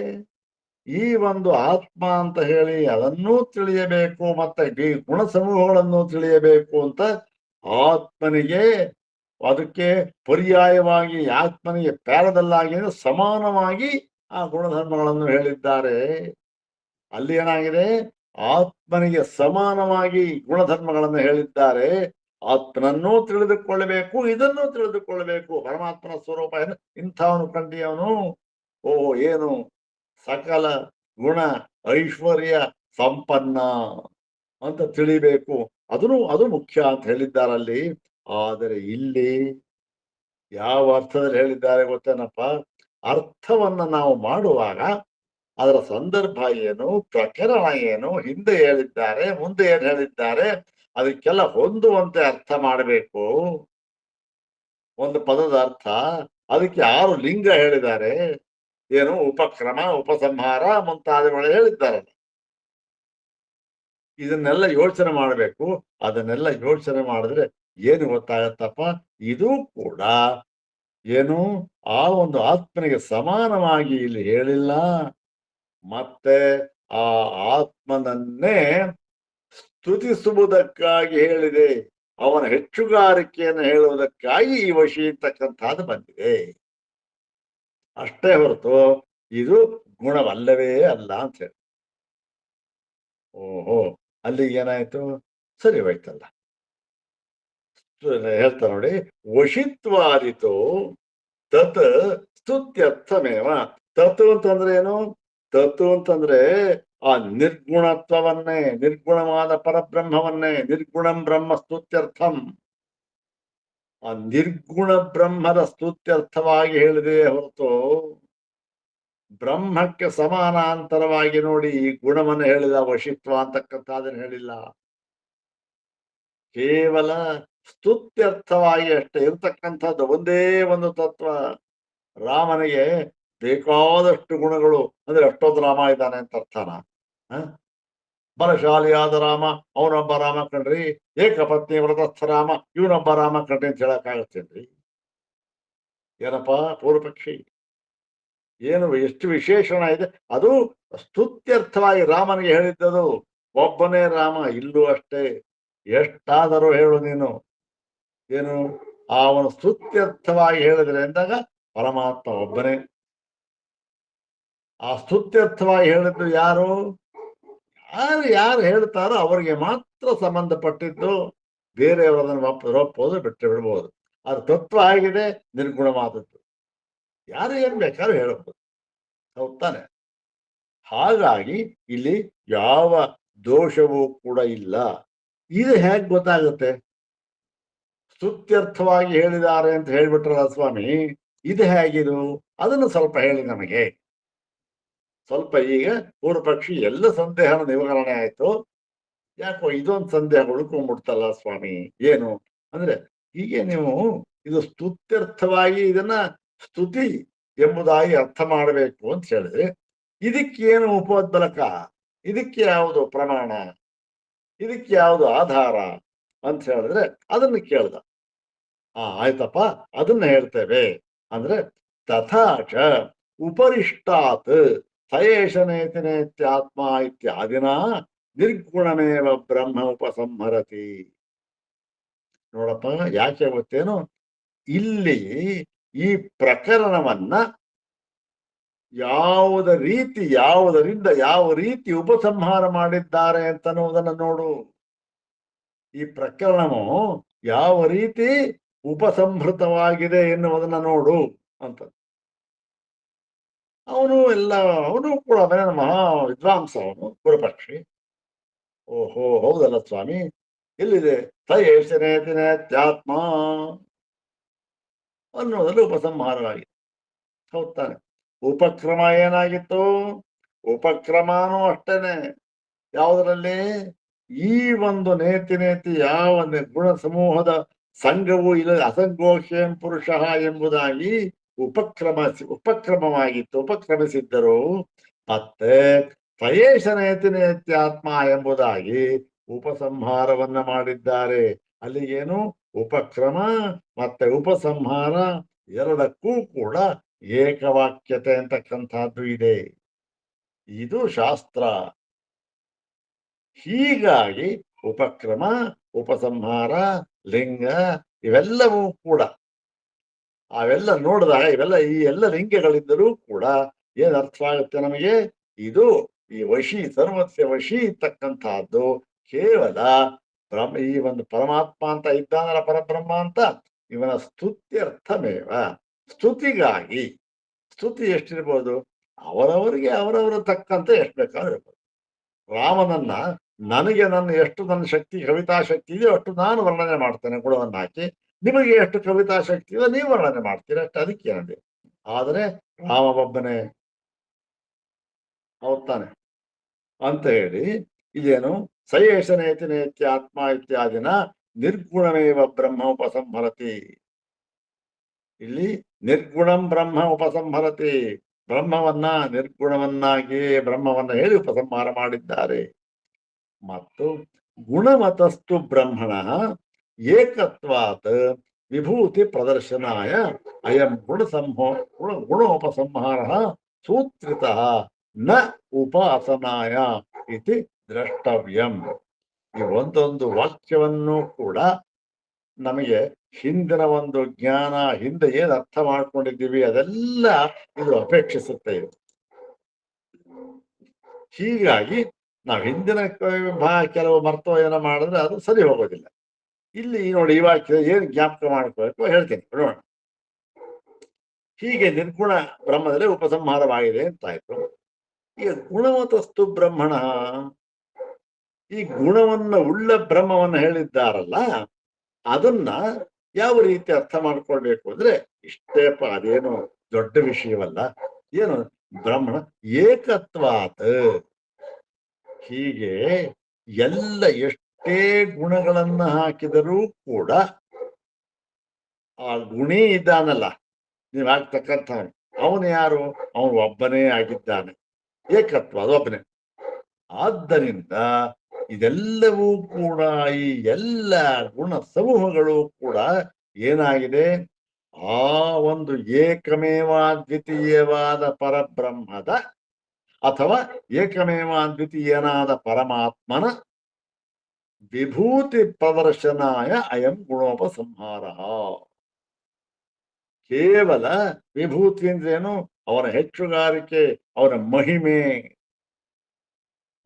A: ಈ ಒಂದು ಆತ್ಮ ಅಂತ ಹೇಳಿ ಅದನ್ನೂ ತಿಳಿಯಬೇಕು, ಮತ್ತೆ ಈ ಗುಣ ಸಮೂಹಗಳನ್ನು ತಿಳಿಯಬೇಕು ಅಂತ ಆತ್ಮನಿಗೆ, ಅದಕ್ಕೆ ಪರ್ಯಾಯವಾಗಿ ಆತ್ಮನಿಗೆ ಪ್ಯಾರದಲ್ಲಾಗಿ ಸಮಾನವಾಗಿ ಆ ಗುಣಧರ್ಮಗಳನ್ನು ಹೇಳಿದ್ದಾರೆ. ಅಲ್ಲಿ ಏನಾಗಿದೆ? ಆತ್ಮನಿಗೆ ಸಮಾನವಾಗಿ ಗುಣಧರ್ಮಗಳನ್ನು ಹೇಳಿದ್ದಾರೆ. ಆತ್ಮನನ್ನೂ ತಿಳಿದುಕೊಳ್ಳಬೇಕು, ಇದನ್ನೂ ತಿಳಿದುಕೊಳ್ಳಬೇಕು. ಪರಮಾತ್ಮನ ಸ್ವರೂಪ ಏನು, ಇಂಥವನು ಕಂಡಿಯವನು, ಓ ಏನು ಸಕಲ ಗುಣ ಐಶ್ವರ್ಯ ಸಂಪನ್ನ ಅಂತ ತಿಳಿಬೇಕು. ಅದು ಮುಖ್ಯ ಅಂತ ಹೇಳಿದ್ದಾರಲ್ಲಿ. ಆದರೆ ಇಲ್ಲಿ ಯಾವ ಅರ್ಥದಲ್ಲಿ ಹೇಳಿದ್ದಾರೆ ಗೊತ್ತೇನಪ್ಪ? ಅರ್ಥವನ್ನ ನಾವು ಮಾಡುವಾಗ ಅದರ ಸಂದರ್ಭ ಏನು, ಪ್ರಕರಣ ಏನು, ಹಿಂದೆ ಹೇಳಿದ್ದಾರೆ, ಮುಂದೆ ಏನ್ ಹೇಳಿದ್ದಾರೆ, ಅದಕ್ಕೆಲ್ಲ ಹೊಂದುವಂತೆ ಅರ್ಥ ಮಾಡಬೇಕು. ಒಂದು ಪದದ ಅರ್ಥ, ಅದಕ್ಕೆ 6 ಲಿಂಗ ಹೇಳಿದ್ದಾರೆ. ಏನು ಉಪಕ್ರಮ, ಉಪಸಂಹಾರ ಮುಂತಾದವುಗಳು ಹೇಳಿದ್ದಾರೆ. ಇದನ್ನೆಲ್ಲ ಯೋಚನೆ ಮಾಡಬೇಕು. ಅದನ್ನೆಲ್ಲ ಯೋಚನೆ ಮಾಡಿದ್ರೆ ಏನು ಗೊತ್ತಾಗತ್ತಪ್ಪ? ಇದು ಕೂಡ ಏನು ಆ ಒಂದು ಆತ್ಮನಿಗೆ ಸಮಾನವಾಗಿ ಇಲ್ಲಿ ಹೇಳಿಲ್ಲ, ಮತ್ತೆ ಆ ಆತ್ಮನನ್ನೇ ಸ್ತುತಿಸುವುದಕ್ಕಾಗಿ ಹೇಳಿದೆ. ಅವನ ಹೆಚ್ಚುಗಾರಿಕೆಯನ್ನು ಹೇಳುವುದಕ್ಕಾಗಿ ಈ ವಶಿ ಇರ್ತಕ್ಕಂಥದ್ದು ಬಂದಿದೆ ಅಷ್ಟೇ ಹೊರತು ಇದು ಗುಣವಲ್ಲವೇ ಅಲ್ಲ ಅಂತ ಹೇಳಿ. ಓಹೋ, ಅಲ್ಲಿ ಏನಾಯ್ತು? ಸರಿ ಹೋಯ್ತಲ್ಲ. ಹೇಳ್ತಾ ನೋಡಿ, ವಶಿತ್ವಾದಿತು ತತ್ ಸ್ತುತ್ಯರ್ಥಮೇವ. ತತ್ ಅಂತಂದ್ರೆ ಏನು? ತತ್ ಅಂತಂದ್ರೆ ಆ ನಿರ್ಗುಣತ್ವವನ್ನೇ, ನಿರ್ಗುಣವಾದ ಪರಬ್ರಹ್ಮವನ್ನೇ, ನಿರ್ಗುಣಂ ಬ್ರಹ್ಮ ಸ್ತುತ್ಯರ್ಥಂ, ಆ ನಿರ್ಗುಣ ಬ್ರಹ್ಮದ ಸ್ತುತ್ಯರ್ಥವಾಗಿ ಹೇಳಿದೆ ಹೊರತು ಬ್ರಹ್ಮಕ್ಕೆ ಸಮಾನಾಂತರವಾಗಿ ನೋಡಿ ಈ ಗುಣವನ್ನು ಹೇಳಿದ ವಶಿತ್ವ ಅಂತಕ್ಕಂಥದ್ದನ್ನು ಹೇಳಿಲ್ಲ. ಕೇವಲ ಸ್ತುತ್ಯರ್ಥವಾಗಿ ಅಷ್ಟೇ ಇರ್ತಕ್ಕಂಥದ್ದು ಒಂದೇ ಒಂದು ತತ್ವ. ರಾಮನಿಗೆ ಬೇಕಾದಷ್ಟು ಗುಣಗಳು, ಅಂದ್ರೆ ಅಷ್ಟೊಂದು ರಾಮ ಇದ್ದಾನೆ ಅಂತ ಅರ್ಥನ? ಬಲಶಾಲಿಯಾದ ರಾಮ ಅವನೊಬ್ಬ ರಾಮ ಕಣ್ರಿ, ಏಕಪತ್ನಿ ವ್ರತಸ್ಥ ರಾಮ ಇವನೊಬ್ಬ ರಾಮ ಕಣ್ರಿ ಅಂತ ಹೇಳಕ್ಕಾಗತ್ತೇನ್ರಿ? ಏನಪ್ಪಾ ಪೂರ್ವಪಕ್ಷಿ, ಏನು ಎಷ್ಟು ವಿಶೇಷಣ ಇದೆ. ಅದು ಸ್ತುತ್ಯರ್ಥವಾಗಿ ರಾಮನಿಗೆ ಹೇಳಿದ್ದದು. ಒಬ್ಬನೇ ರಾಮ. ಇಲ್ಲೂ ಅಷ್ಟೇ, ಎಷ್ಟಾದರೂ ಹೇಳು ನೀನು. ಏನು ಅವನು ಸ್ತುತ್ಯರ್ಥವಾಗಿ ಹೇಳಿದ್ರೆ ಎಂದಾಗ ಪರಮಾತ್ಮ ಒಬ್ಬನೇ. ಆ ಸ್ತುತ್ಯರ್ಥವಾಗಿ ಹೇಳಿದ್ದು ಯಾರು? ಯಾರು ಹೇಳ್ತಾರೋ ಅವರಿಗೆ ಮಾತ್ರ ಸಂಬಂಧಪಟ್ಟಿದ್ದು. ಬೇರೆಯವರದನ್ನು ಒಪ್ಪೋದು ಬಿಟ್ಟು ಬಿಡ್ಬೋದು. ಅದು ತತ್ವ ಆಗಿದೆ, ನಿರ್ಗುಣವಾದದ್ದು. ಯಾರು ಏನ್ ಬೇಕಾದ್ರೂ ಹೇಳಬಹುದು, ಹೌದ್ ತಾನೆ? ಹಾಗಾಗಿ ಇಲ್ಲಿ ಯಾವ ದೋಷವೂ ಕೂಡ ಇಲ್ಲ. ಇದು ಹೇಗೆ ಗೊತ್ತಾಗುತ್ತೆ? ಸ್ತುತ್ಯರ್ಥವಾಗಿ ಹೇಳಿದ್ದಾರೆ ಅಂತ ಹೇಳ್ಬಿಟ್ರಲ್ಲ ಸ್ವಾಮಿ, ಇದು ಹೇಗಿದು? ಅದನ್ನು ಸ್ವಲ್ಪ ಹೇಳಿ ನಮಗೆ. ಸ್ವಲ್ಪ ಈಗ ಪೂರ್ವಪಕ್ಷಿ ಎಲ್ಲ ಸಂದೇಹನ ನಿವಾರಣೆ ಆಯ್ತು. ಯಾಕೋ ಇದೊಂದು ಸಂದೇಹ ಉಳ್ಕೊಂಡ್ಬಿಡ್ತಲ್ಲ ಸ್ವಾಮಿ. ಏನು ಅಂದ್ರೆ, ಹೀಗೆ ನೀವು ಇದು ಸ್ತುತ್ಯರ್ಥವಾಗಿ ಇದನ್ನ ಸ್ತುತಿ ಎಂಬುದಾಗಿ ಅರ್ಥ ಮಾಡಬೇಕು ಅಂತ ಹೇಳಿದ್ರೆ, ಇದಕ್ಕೇನು ಉಪೋದ್ಬಲಕ? ಇದಕ್ಕೆ ಯಾವುದು ಪ್ರಮಾಣ? ಇದಕ್ಕೆ ಯಾವುದು ಆಧಾರ ಅಂತ ಹೇಳಿದ್ರೆ ಅದನ್ನು ಕೇಳ್ದ. ಆಯ್ತಪ್ಪ, ಅದನ್ನ ಹೇಳ್ತೇವೆ ಅಂದ್ರೆ, ತಥಾಚ ಉಪರಿಷ್ಟಾತ್ ಸಯೇಷನೇತಿನೇತ್ಯಾತ್ಮ ಇತ್ಯಾದಿನ ನಿರ್ಗುಣಮೇವ ಬ್ರಹ್ಮ ಉಪಸಂಹರತಿ. ನೋಡಪ್ಪ, ಯಾಕೆ ಗೊತ್ತೇನು? ಇಲ್ಲಿ ಈ ಪ್ರಕರಣವನ್ನ ಯಾವುದರಿಂದ ಯಾವ ರೀತಿ ಉಪಸಂಹಾರ ಮಾಡಿದ್ದಾರೆ ಅಂತನ್ನುವುದನ್ನು ನೋಡು. ಈ ಪ್ರಕರಣವು ಯಾವ ರೀತಿ ಉಪಸಂಹೃತವಾಗಿದೆ ಎನ್ನುವುದನ್ನ ನೋಡು ಅಂತ. ಅವನು ಕೂಡ ಮಹಾ ವಿದ್ವಾಂಸ, ಅವನು ಗುರುಪಕ್ಷಿ. ಓಹೋ, ಹೌದಲ್ಲ ಸ್ವಾಮಿ, ಎಲ್ಲಿದೆ ನೇತ್ಯಾತ್ಮ ಅನ್ನೋದ್ರಲ್ಲಿ ಉಪಸಂಹಾರವಾಗಿದೆ. ಹೌದ್ ತಾನೆ? ಉಪಕ್ರಮ ಏನಾಗಿತ್ತು? ಉಪಕ್ರಮನೂ ಅಷ್ಟೇನೆ. ಯಾವುದರಲ್ಲಿ? ಈ ಒಂದು ನೇತಿ ಯಾವ ಗುಣ ಸಮೂಹದ ಸಂಘವು ಇಲ್ಲ, ಅಸಂಗೋಹ್ಯಂ ಪುರುಷ ಎಂಬುದಾಗಿ ಉಪಕ್ರಮವಾಗಿತ್ತು, ಉಪಕ್ರಮಿಸಿದ್ದರು. ಮತ್ತೆ ತಯೇಶ ನೇತ್ಯಾತ್ಮ ಎಂಬುದಾಗಿ ಉಪಸಂಹಾರವನ್ನ ಮಾಡಿದ್ದಾರೆ. ಅಲ್ಲಿಗೇನು ಉಪಕ್ರಮ ಮತ್ತೆ ಉಪಸಂಹಾರ ಎರಡಕ್ಕೂ ಕೂಡ ಏಕವಾಕ್ಯತೆ ಅಂತಕ್ಕಂಥದ್ದು ಇದೆ. ಇದು ಶಾಸ್ತ್ರ. ಹೀಗಾಗಿ ಉಪಕ್ರಮ, ಉಪಸಂಹಾರ, ಲಿಂಗ ಇವೆಲ್ಲವೂ ಕೂಡ ಅವೆಲ್ಲ ನೋಡಿದಾಗ ಈ ಎಲ್ಲ ಲಿಂಗಗಳಿಂದಲೂ ಕೂಡ ಏನ್ ಅರ್ಥ ಆಗುತ್ತೆ ನಮಗೆ? ಇದು ಈ ವಶಿ, ಸರ್ವಸ್ಯ ವಶಿ ಇರ್ತಕ್ಕಂಥದ್ದು ಕೇವಲ ಈ ಒಂದು ಪರಮಾತ್ಮ ಅಂತ ಇದ್ದಾನಲ್ಲ, ಪರಬ್ರಹ್ಮ ಅಂತ, ಇವನ ಸ್ತುತ್ಯರ್ಥಮೇವ. ಸ್ತುತಿಗಾಗಿ, ಸ್ತುತಿ ಎಷ್ಟಿರ್ಬೋದು? ಅವರವರಿಗೆ ಅವರವರ ತಕ್ಕಂತೆ ಎಷ್ಟು ಬೇಕಾದ್ರೂ ಇರ್ಬೋದು. ರಾಮನನ್ನ ನನಗೆ ಎಷ್ಟು ನನ್ನ ಶಕ್ತಿ, ಕವಿತಾ ಶಕ್ತಿ ಇದೆಯೋ ಅಷ್ಟು ನಾನು ವರ್ಣನೆ ಮಾಡ್ತೇನೆ ಗುಣವನ್ನು ಹಾಕಿ. ನಿಮಗೆ ಎಷ್ಟು ಕವಿತಾ ಶಕ್ತಿ ಇದೆಯೋ ನೀವು ವರ್ಣನೆ ಮಾಡ್ತೀರ, ಅಷ್ಟು ಅದಕ್ಕೆ ಏನಂದೆ. ಆದರೆ ರಾಮ ಒಬ್ಬನೇ, ಹೌದಾನೆ ಅಂತ ಹೇಳಿ ಇದೇನು ಸಯೇಷ ನೇತಿ ಆತ್ಮ ಇತ್ಯಾದಿನ ನಿರ್ಗುಣಮೇವ ಬ್ರಹ್ಮ ಉಪಸಂಹರತಿ. ಇಲ್ಲಿ ನಿರ್ಗುಣಂ ಬ್ರಹ್ಮ ಉಪಸಂಹರತಿ. ಬ್ರಹ್ಮವನ್ನ ನಿರ್ಗುಣವನ್ನಾಗಿ ಬ್ರಹ್ಮವನ್ನ ಹೇಳಿ ಉಪಸಂಹಾರ ಮಾಡಿದ್ದಾರೆ. ಮತ್ತು ಗುಣಮತಸ್ತು ಬ್ರಹ್ಮಣ ಏಕತ್ವಾತ್ ವಿಭೂತಿ ಪ್ರದರ್ಶನಾಯ ಅಯಂ ಗುಣೋಪಸಂಹಾರ ಸೂತ್ರಿತಃ ನ ಉಪಾಸನಾಯ ಇತಿ ದ್ರಷ್ಟವ್ಯಂ. ಈ ಒಂದೊಂದು ವಾಕ್ಯವನ್ನು ಕೂಡ ನಮಗೆ ಹಿಂದಿನ ಒಂದು ಜ್ಞಾನ, ಹಿಂದೆ ಏನ್ ಅರ್ಥ ಮಾಡ್ಕೊಂಡಿದ್ದೀವಿ ಅದೆಲ್ಲ ಇದು ಅಪೇಕ್ಷಿಸುತ್ತೆ. ಹೀಗಾಗಿ ನಾವು ಹಿಂದಿನ ಕೆಲವು ಮರ್ತೋ ಏನೋ ಮಾಡಿದ್ರೆ ಅದು ಸರಿ ಹೋಗೋದಿಲ್ಲ. ಇಲ್ಲಿ ನೋಡಿ, ಈ ವಾಕ್ಯ ಏನ್ ಜ್ಞಾಪಕ ಮಾಡ್ಕೋಬೇಕು ಹೇಳ್ತೇನೆ, ನೋಡೋಣ. ಹೀಗೆ ನಿರ್ಗುಣ ಬ್ರಹ್ಮದಲ್ಲಿ ಉಪಸಂಹಾರವಾಗಿದೆ ಅಂತಾಯ್ತು. ಈಗ ಗುಣವತಸ್ತು ಬ್ರಹ್ಮಣ, ಈ ಗುಣವನ್ನ ಉಳ್ಳ ಬ್ರಹ್ಮವನ್ನ ಹೇಳಿದ್ದಾರಲ್ಲ, ಅದನ್ನ ಯಾವ ರೀತಿ ಅರ್ಥ ಮಾಡ್ಕೊಳ್ಬೇಕು ಅಂದ್ರೆ ಇಷ್ಟೇಪ, ಅದೇನು ದೊಡ್ಡ ವಿಷಯವಲ್ಲ. ಏನು ಬ್ರಹ್ಮಣ ಏಕತ್ವಾತ್, ಹೀಗೆ ಎಲ್ಲ ಎಷ್ಟೇ ಗುಣಗಳನ್ನ ಹಾಕಿದರೂ ಕೂಡ ಆ ಗುಣಿ ಇದ್ದಾನಲ್ಲ, ನೀವ್ ಆಗ್ತಕ್ಕಂಥ ಅವನು ಯಾರು? ಅವನು ಒಬ್ಬನೇ ಆಗಿದ್ದಾನೆ. ಏಕತ್ವ, ಅದು ಒಬ್ಬನೇ. ಆದ್ದರಿಂದ ಇದೆಲ್ಲವೂ ಕೂಡ, ಈ ಎಲ್ಲ ಗುಣ ಸಮೂಹಗಳು ಕೂಡ ಏನಾಗಿದೆ? ಆ ಒಂದು ಏಕಮೇವಾದ್ವಿತೀಯವಾದ ಪರಬ್ರಹ್ಮದ ಅಥವಾ ಏಕಮೇವಾದ್ವಿತೀಯನಾದ ಪರಮಾತ್ಮನ ವಿಭೂತಿ ಪ್ರದರ್ಶನಾಯ ಅಯಂ ಗುಣೋಪಸಂಹಾರ. ಕೇವಲ ವಿಭೂತಿ ಅಂದ್ರೇನು? ಅವನ ಹೆಚ್ಚುಗಾರಿಕೆ, ಅವನ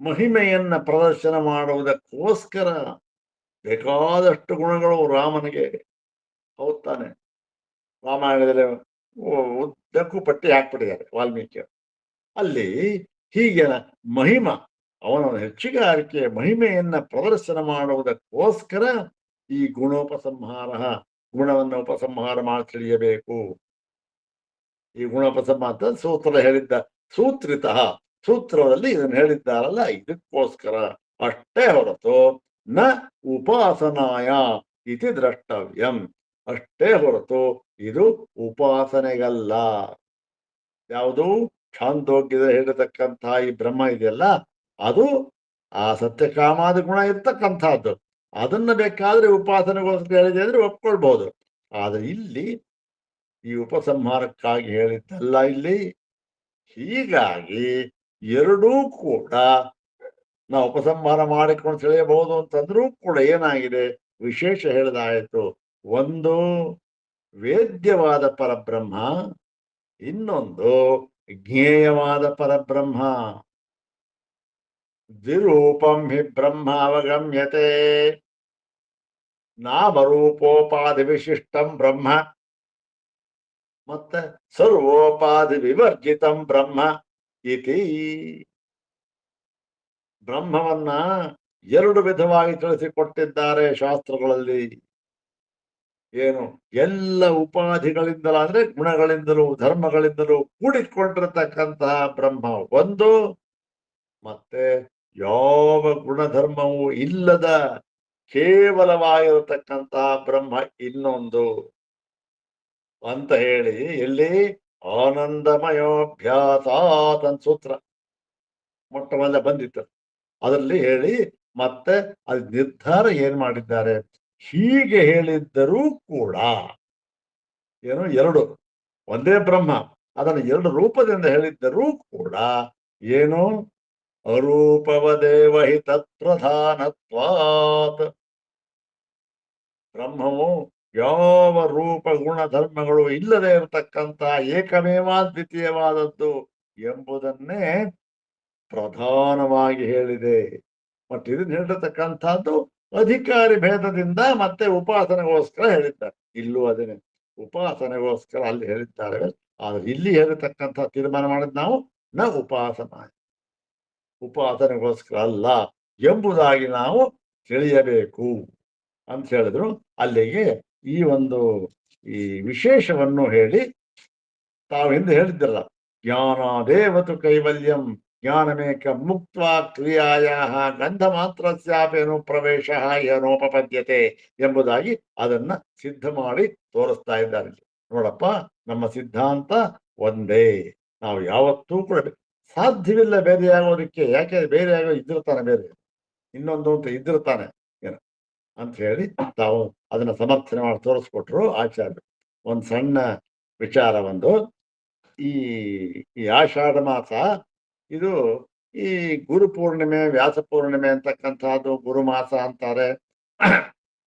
A: ಮಹಿಮೆಯನ್ನ ಪ್ರದರ್ಶನ ಮಾಡುವುದಕ್ಕೋಸ್ಕರ ಬೇಕಾದಷ್ಟು ಗುಣಗಳು ರಾಮನಿಗೆ. ಹೌದ್ ತಾನೆ? ರಾಮಾಯಣದಲ್ಲಿ ಉದ್ದಕ್ಕೂ ಪಟ್ಟಿ ಹಾಕ್ಬಿಟ್ಟಿದ್ದಾರೆ ವಾಲ್ಮೀಕಿ. ಅಲ್ಲಿ ಹೀಗೆ ಮಹಿಮ, ಅವನ ಹೆಚ್ಚುಗಾರಿಕೆ, ಮಹಿಮೆಯನ್ನ ಪ್ರದರ್ಶನ ಮಾಡುವುದಕ್ಕೋಸ್ಕರ ಈ ಗುಣವನ್ನು ಉಪಸಂಹಾರ ಮಾಡಿ ತಿಳಿಯಬೇಕು. ಈ ಗುಣೋಪಸಂಹಾರ ಸೂತ್ರ ಹೇಳಿದ್ದ, ಸೂತ್ರಿತ ಸೂತ್ರದಲ್ಲಿ ಇದನ್ನು ಹೇಳಿದ್ದಾರಲ್ಲ, ಇದಕ್ಕೋಸ್ಕರ ಅಷ್ಟೇ ಹೊರತು ನ ಉಪಾಸನಾಯ ಇತಿ ದ್ರಷ್ಟವ್ಯಂ. ಅಷ್ಟೇ ಹೊರತು ಇದು ಉಪಾಸನೆಗಲ್ಲ. ಯಾವುದು? ಛಾಂದೋಗ್ಯದ ಹೇಳಿರತಕ್ಕಂತಹ ಈ ಬ್ರಹ್ಮ ಇದೆಯಲ್ಲ, ಅದು ಆ ಸತ್ಯಕಾಮಾದಿ ಗುಣ ಇರ್ತಕ್ಕಂಥದ್ದು. ಅದನ್ನ ಬೇಕಾದ್ರೆ ಉಪಾಸನೆಗೋಸ್ಕರ ಹೇಳಿದೆ ಅಂದ್ರೆ ಒಪ್ಕೊಳ್ಬಹುದು. ಆದ್ರೆ ಇಲ್ಲಿ ಈ ಉಪಸಂಹಾರಕ್ಕಾಗಿ ಹೇಳಿದ್ದಲ್ಲ ಇಲ್ಲಿ. ಹೀಗಾಗಿ ಎರಡೂ ಕೂಡ ನಾವು ಉಪಸಂಹಾರ ಮಾಡಿಕೊಂಡು ತಿಳಿಯಬಹುದು ಅಂತಂದ್ರೂ ಕೂಡ ಏನಾಗಿದೆ? ವಿಶೇಷ ಹೇಳಿದಾಯಿತು. ಒಂದು ವೇದ್ಯವಾದ ಪರಬ್ರಹ್ಮ, ಇನ್ನೊಂದು ಜ್ಞೇಯವಾದ ಪರಬ್ರಹ್ಮ. ದ್ವಿರೂಪಂ ಹಿ ಬ್ರಹ್ಮ ಅವಗಮ್ಯತೆ ನಾಮರೂಪೋಪಾಧಿ ವಿಶಿಷ್ಟಂ ಬ್ರಹ್ಮ ಮತ್ತೆ ಸರ್ವೋಪಾಧಿ ವಿವರ್ಜಿತಂ ಬ್ರಹ್ಮ ಇತಿ. ಬ್ರಹ್ಮವನ್ನ ಎರಡು ವಿಧವಾಗಿ ತಿಳಿಸಿಕೊಟ್ಟಿದ್ದಾರೆ ಶಾಸ್ತ್ರಗಳಲ್ಲಿ. ಏನು? ಎಲ್ಲ ಉಪಾಧಿಗಳಿಂದಲೂ ಅಂದ್ರೆ ಗುಣಗಳಿಂದಲೂ ಧರ್ಮಗಳಿಂದಲೂ ಕೂಡಿಕೊಂಡಿರತಕ್ಕಂತಹ ಬ್ರಹ್ಮ ಒಂದು, ಮತ್ತೆ ಯಾವ ಗುಣಧರ್ಮವೂ ಇಲ್ಲದ ಕೇವಲವಾಗಿರತಕ್ಕಂತಹ ಬ್ರಹ್ಮ ಇನ್ನೊಂದು ಅಂತ ಹೇಳಿ ಎಲ್ಲಿ ಆನಂದಮಯೋಭ್ಯಾಸಾತ್ ಅಂತ ಸೂತ್ರ ಮೊಟ್ಟ ಮೊದಲ ಬಂದಿತ್ತು. ಅದರಲ್ಲಿ ಹೇಳಿ ಮತ್ತೆ ಅದು ನಿರ್ಧಾರ ಏನ್ ಮಾಡಿದ್ದಾರೆ, ಹೀಗೆ ಹೇಳಿದ್ದರೂ ಕೂಡ ಏನು ಎರಡು ಒಂದೇ ಬ್ರಹ್ಮ ಅದನ್ನು ಎರಡು ರೂಪದಿಂದ ಹೇಳಿದ್ದರೂ ಕೂಡ ಏನು ಅರೂಪವದೇವ ಹಿ ತತ್ಪ್ರಧಾನತ್ವಾತ್. ಬ್ರಹ್ಮವು ಯಾವ ರೂಪ ಗುಣ ಧರ್ಮಗಳು ಇಲ್ಲದೆ ಇರತಕ್ಕಂತ ಏಕಮೇವಾದ್ವಿತೀಯವಾದದ್ದು ಎಂಬುದನ್ನೇ ಪ್ರಧಾನವಾಗಿ ಹೇಳಿದೆ. ಮತ್ತು ಇದನ್ನ ಹೇಳಿರ್ತಕ್ಕಂಥದ್ದು ಅಧಿಕಾರಿ ಭೇದದಿಂದ ಮತ್ತೆ ಉಪಾಸನೆಗೋಸ್ಕರ ಹೇಳಿದ್ದಾರೆ. ಇಲ್ಲೂ ಅದೇನೆ ಉಪಾಸನೆಗೋಸ್ಕರ ಅಲ್ಲಿ ಹೇಳಿದ್ದಾರೆ. ಆದ್ರೆ ಇಲ್ಲಿ ಹೇಳಿರ್ತಕ್ಕಂಥ ತೀರ್ಮಾನ ಮಾಡಿದ್ ನಾವು ಉಪಾಸನೆಗೋಸ್ಕರ ಅಲ್ಲ ಎಂಬುದಾಗಿ ನಾವು ತಿಳಿಯಬೇಕು ಅಂತ ಹೇಳಿದ್ರು. ಅಲ್ಲಿಗೆ ಈ ಒಂದು ಈ ವಿಶೇಷವನ್ನು ಹೇಳಿ ತಾವು ಹಿಂದೆ ಹೇಳಿದ್ರಲ್ಲ, ಜ್ಞಾನಾದೇವತು ಕೈವಲ್ಯಂ ಜ್ಞಾನಮೇಕ ಮುಕ್ತ ಕ್ರಿಯಾಯ ಗಂಧ ಮಾತ್ರಸ್ಯಾಪೇನು ಪ್ರವೇಶ ಏನೋಪಪದ್ಯತೆ ಎಂಬುದಾಗಿ ಅದನ್ನ ಸಿದ್ಧ ಮಾಡಿ ತೋರಿಸ್ತಾ ಇದ್ದಾರೆ. ನೋಡಪ್ಪ, ನಮ್ಮ ಸಿದ್ಧಾಂತ ಒಂದೇ. ನಾವು ಯಾವತ್ತೂ ಕೂಡ ಸಾಧ್ಯವಿಲ್ಲ ಬೇರೆಯಾಗೋದಕ್ಕೆ. ಯಾಕೆ ಬೇರೆಯಾಗೋ ಇದ್ದಿರ್ತಾನೆ, ಬೇರೆ ಇನ್ನೊಂದು ಅಂತ ಇದ್ದಿರ್ತಾನೆ ಏನು ಅಂತ ಹೇಳಿ ತಾವು ಅದನ್ನ ಸಮರ್ಥನೆ ಮಾಡಿ ತೋರಿಸ್ಕೊಟ್ರು ಆಚಾರ್ಯರು. ಒಂದು ಸಣ್ಣ ವಿಚಾರ, ಒಂದು ಈ ಆಷಾಢ ಮಾಸ ಇದು ಈ ಗುರು ಪೂರ್ಣಿಮೆ ವ್ಯಾಸ ಪೂರ್ಣಿಮೆ ಅಂತಕ್ಕಂಥದ್ದು ಗುರುಮಾಸ ಅಂತಾರೆ.